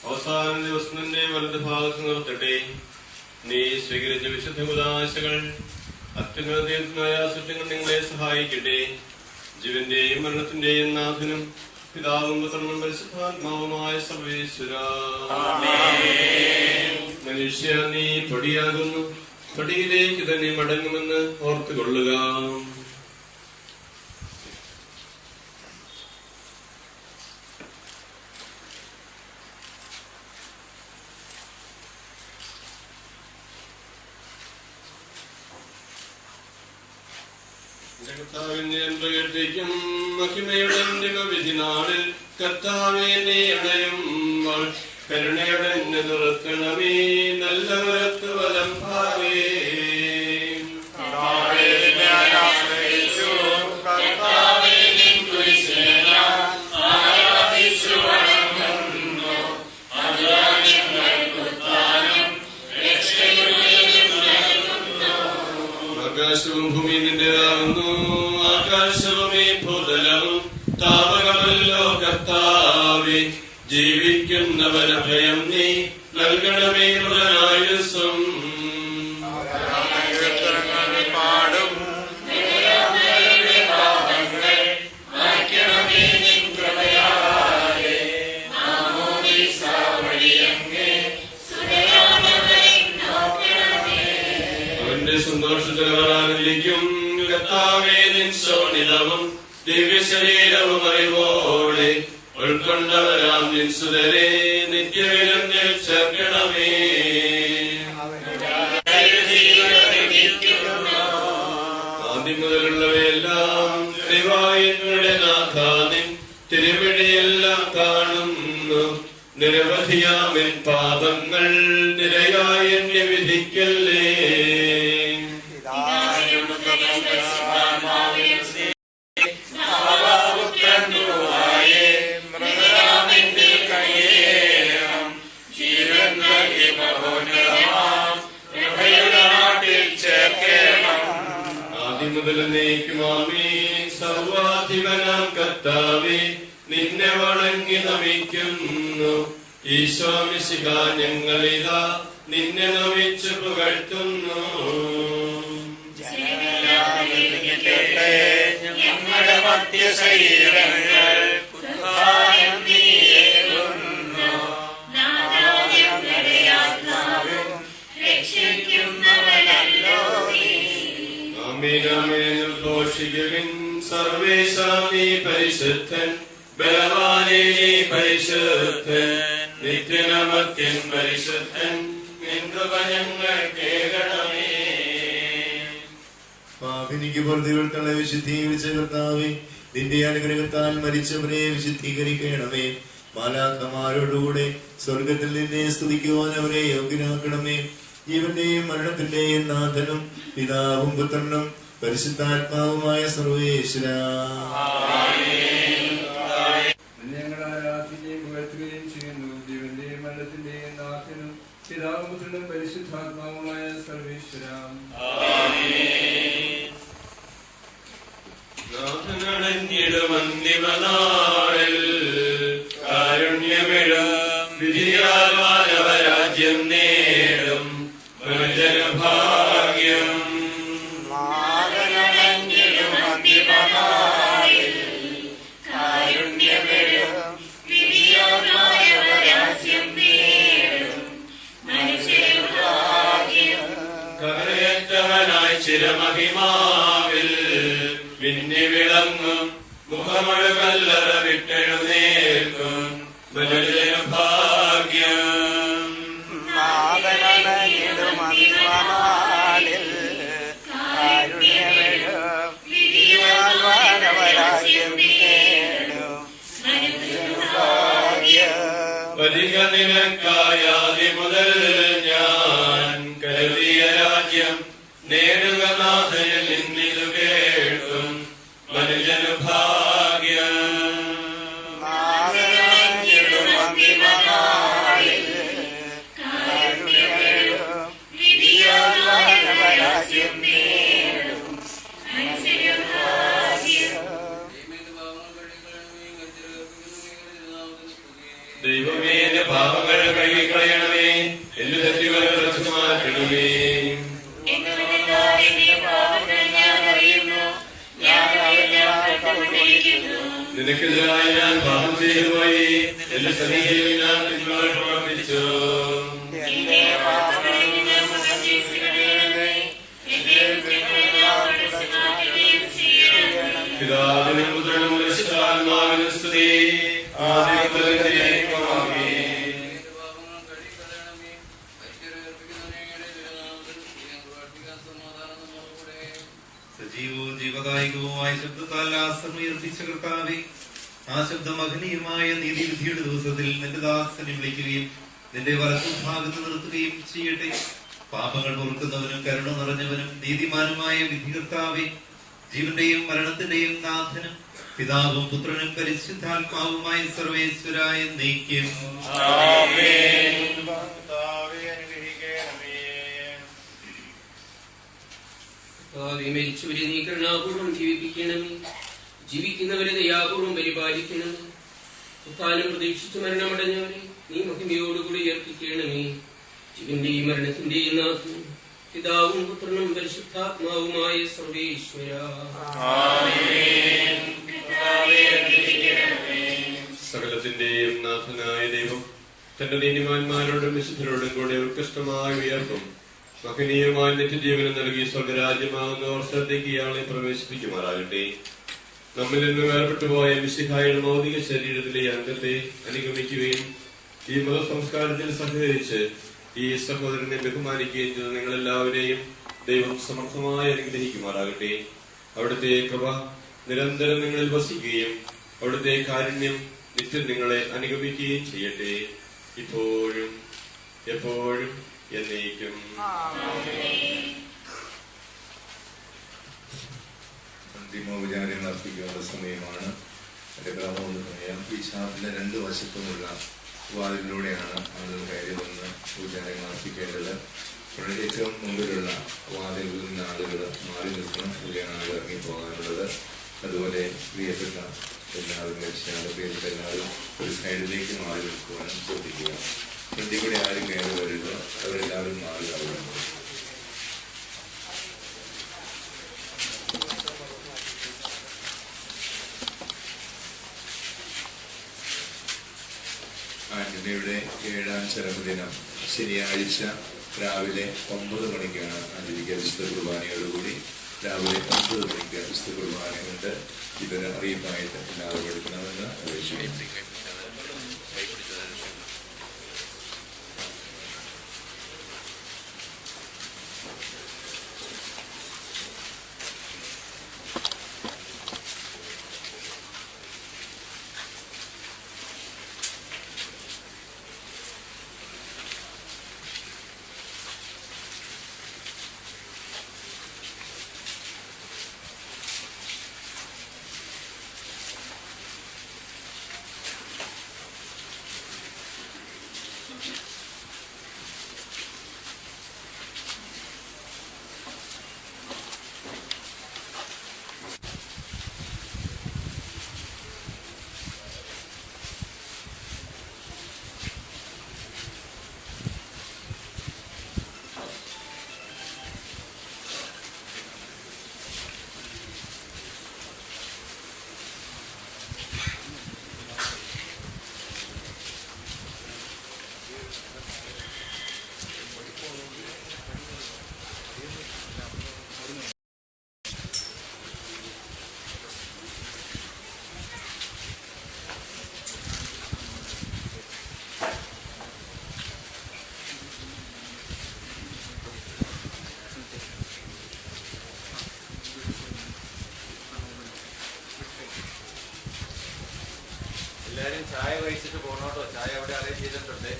അവസാന ദിവസം നിന്റെ വലത് ഭാഗത്ത് നിർത്തട്ടെ. നീ സ്വീകരിച്ച വിശുദ്ധ ഉദാശകൾ അത്യുന്നതമായ സൃഷ്ടികൾ നിങ്ങളെ സഹായിക്കട്ടെ. ജീവന്റെയും മരണത്തിന്റെയും നാഥനും പിതാവും പുത്രനും പരിശുദ്ധാത്മാവുമായ സർവേശ്വരാ, മനുഷ്യ നീ പൊടിയാകുന്നു, പൊടിയിലേക്ക് തന്നെ മടങ്ങുമെന്ന് ഓർത്തുകൊള്ളുക. കർത്താവിന്റെ മഹിമയുടെ വിധി നാളിൽ കർത്താവേ നീ അണയുമ്പോൾ കരുണയുടെ നിർത്തണമേ, നല്ല വലത്ത് വലം ഭാവേ. ആകാശവും ഭൂമി നിന്റേതാകുന്നു, ആകാശവും ഈ ഭൂതലവും താവകമല്ലോ കർത്താവേ. ജീവിക്കുന്നവരഭയം നീ നൽകണമേ മൃതനായുസ്സും. അവന്റെ സന്തോഷത്തിലവരാനിരിക്കും കർത്താവേ, നിൻ ശോണിതവും ദിവ്യശരീരവും അറിവോടെ ഉൾക്കൊണ്ടവരാം നിൻ സുതരെ നിത്യവിരുന്നിൽ ചേർക്കണമേ. ആദ്യം മുതലുള്ളവയെല്ലാം ദൈവായുടെ നാഥാനിൻ തിരുവിഴിയെല്ലാം കാണുന്നു. നിരവധിയാമിൻ പാപങ്ങൾ നിരയായി എന്നെ വിധിക്കല്ലേ. ജീവൻ നൽകി മഹോന്നതമാം ചേർക്കേണം. ആദ്യം മുതൽ എന്നേക്കുമാമേ. സർവാധിപനാം കർത്താവേ, നിന്നെ വണങ്ങി നമിക്കുന്നു. ഈശോ മിശിഹാ, ഞങ്ങളിതാ നിന്നെ നമിച്ചു പുകഴ്ത്തുന്നു. ഞങ്ങളുടെ മധ്യശരീരങ്ങൾ ഘോഷിക്കുവിൻ. സർവേശാ നീ പരിശുദ്ധൻ, ബലവാനേ നീ പരിശുദ്ധൻ, നിത്യനമത്യൻ പരിശുദ്ധൻ, നിൻ കൃപ ഞങ്ങൾ കേൾക്കണമേ. പാപിനിക്ക് പൊറുതികൾക്കുള്ള വിശുദ്ധീകരിച്ച കർത്താവേ, നിന്റെ അനുഗ്രഹത്താൽ മരിച്ചവരെ വിശുദ്ധീകരിക്കണമേ. മാലാഖമാരോടുകൂടെ സ്വർഗത്തിൽ നിന്നെ സ്തുതിക്കുവാൻ അവരെ യോഗ്യനാക്കണമേ. ജീവന്റെയും മരണത്തിന്റെയും നാഥനും പിതാവും പുത്രനും പരിശുദ്ധാത്മാവുമായ സർവേശ്വര, ഞങ്ങൾ ആരാധിക്കുകയും പുകഴ്ത്തുകയും ചെയ്യുന്നു. ജീവന്റെയും മരണത്തിന്റെയും നാഥനും പിതാവും പുത്രനും പരിശുദ്ധാത്മാവുമായ സർവേശ്വര. നാഥനടഞ്ഞിടുമന്തിമനാളിൽ കാരുണ്യമിഴും വിധിയാൽ മാനവരാജ്യം നേടും ജനഭാഗ്യം. കരയറ്റവനായി ചിരമഹിമാവിൽ പിന്നെ വിളങ്ങും മുഖമഴ കല്ലറ വിട്ടെഴുന്നേൽക്കും ഭാഗ്യം. വലിയ നിനക്കായാതി മുതൽ ഞാൻ കരുതിയ രാജ്യം നേടുക നാഥനിൽ നിന്നിതു കേൾക്കും മനുജനു ഭാഗ്യം. ദൈവമേ, എന്റെ പാപങ്ങൾ കഴുകിക്കളയണമേ, എന്റെ തെറ്റുകൾ തുടച്ചു മാറ്റണമേ. നിനക്കെതിരായി ഞാൻ പാപം ചെയ്തു പോയി, എന്റെ സന്നിധിയിൽ ഞാൻ തിന്മകൾ പ്രവർത്തിച്ചു. പിതാവിനും പുത്രനും പരിശുദ്ധാത്മാവിനും സ്തുതി. സജീവവും ജീവദായകവുമായ ശബ്ദത്താൽ ആശ്രമയർപ്പിച്ച കർത്താവേ, ആ ശബ്ദം അഗ്നിയുമായ നീതിവിധിയുടെ ദിവസത്തിൽ നിന്റെ ദാസനെ വിളിക്കുകയും നിന്റെ വലത്തുഭാഗത്ത് നിർത്തുകയും ചെയ്യട്ടെ. പാപങ്ങൾ പൊറുക്കുന്നവനും കരുണ നിറഞ്ഞവനും നീതിമാനുമായ വിധികർത്താവേ, ജീവന്റെയും മരണത്തിന്റെയും നാഥനും പിതാവും പുത്രനും പരിശുദ്ധാത്മാവുമായ സർവേശ്വരായ എന്നേക്കും മരിച്ചവരെ നീ കരുണാപൂർവം ജീവിപ്പിക്കണമേ, ജീവിക്കുന്നവരെ ദയാപൂർവം പരിപാലിക്കണമേ. കാലം പ്രതീക്ഷിച്ച് മരണമടഞ്ഞവരെ നീ മഹിമയോടുകൂടി ഉയർപ്പിക്കണമേ. ജീവന്റെയും മരണത്തിന്റെയും നാഥനും പിതാവും പുത്രനും പരിശുദ്ധാത്മാവുമായ സർവേശ്വര. സകലത്തിന്റെയും നാഥനായ ദൈവം തന്റെ നീതിമാന്മാരോടും വിശുദ്ധരോടും കൂടെ ഉത്കൃഷ്ടമായി ഉയർത്തും മഹനീയമായ നിത്യജീവനം നൽകി സ്വർഗരാജ്യമാകുന്നവർ ശ്രദ്ധയ്ക്ക് ഇയാളെ പ്രവേശിപ്പിക്കുമാറാകട്ടെ. നമ്മിൽ നിന്ന് വേർപെട്ടുപോയ മിശിഹായുടെ ഭൗതിക ശരീരത്തിലെ അംഗത്തെ അനുഗമിക്കുകയും ഈ മതസംസ്കാരത്തിൽ സഹകരിച്ച് ഈ സഹോദരനെ ബഹുമാനിക്കുകയും ചെയ്ത നിങ്ങളെല്ലാവരെയും ദൈവം സമർത്ഥമായി അനുഗ്രഹിക്കുമാറാകട്ടെ. അവിടുത്തെ കൃപ നിരന്തരം നിങ്ങളിൽ വസിക്കുകയും അവിടുത്തെ കാരുണ്യം നിത്യം നിങ്ങളെ അനുഗമിക്കുകയും ചെയ്യട്ടെ, ഇപ്പോഴും എപ്പോഴും എന്നേക്കും. അന്തിമോപചാരങ്ങൾ അർപ്പിക്കാനുള്ള സമയമാണ്. എൻ്റെ ഗ്രാമം പറയാം. ഈ ഷാപ്പിലെ രണ്ട് വശത്തുമുള്ള വാതിലിലൂടെയാണ് ആളുകൾ കയറി വന്ന് ഉപചാരങ്ങൾ അർപ്പിക്കേണ്ടത്. ഏറ്റവും മുമ്പിലുള്ള വാതിലിൽ നിന്ന് ആളുകൾ മാറി നിൽക്കണം, ഇവിടെയാണ് ആളുകൾ ഇറങ്ങി പോകാനുള്ളത്. അതുപോലെ പ്രിയപ്പെട്ട എല്ലാവരും പ്രിയപ്പെട്ട എല്ലാവരും ഒരു സൈഡിലേക്ക് മാറി നിൽക്കുവാനും ശ്രദ്ധിക്കുക. ഫ്രണ്ടിൽ കൂടെ ആരും കയറി വരില്ല, അവരെല്ലാവരും മാറി ആവുന്നു. ആന്റണിയുടെ 7ാം ചരമദിനം ശനിയാഴ്ച രാവിലെ 9 മണിക്കാണ് ആചരിക്കുക. വിശുദ്ധ കുർബാനയോടുകൂടി രാവിലെ 9 മണിക്ക് വിശുദ്ധ കുർബാനയുണ്ട്. ഇവരെ അറിയിപ്പായിട്ട് എല്ലാവരും എടുക്കണമെന്ന് അപേക്ഷിക്കുന്നു. എല്ലാവരും ചായ കഴിച്ചിട്ട് പോണോട്ടോ. ചായ അവിടെ അറേഞ്ച് ചെയ്തിട്ടുണ്ട്.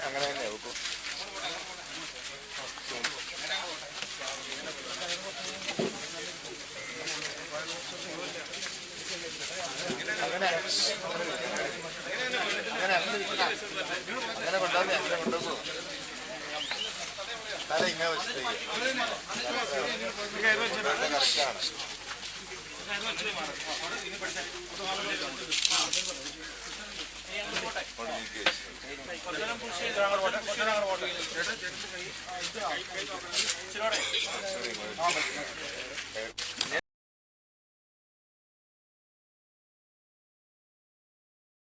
അങ്ങനെ തന്നെ വെക്കും. അങ്ങനെ കൊണ്ടുവന്നേ അങ്ങനെ കൊണ്ടുപോകും. തല ഇങ്ങനെ വെച്ചിട്ട് കറക്റ്റാണ്.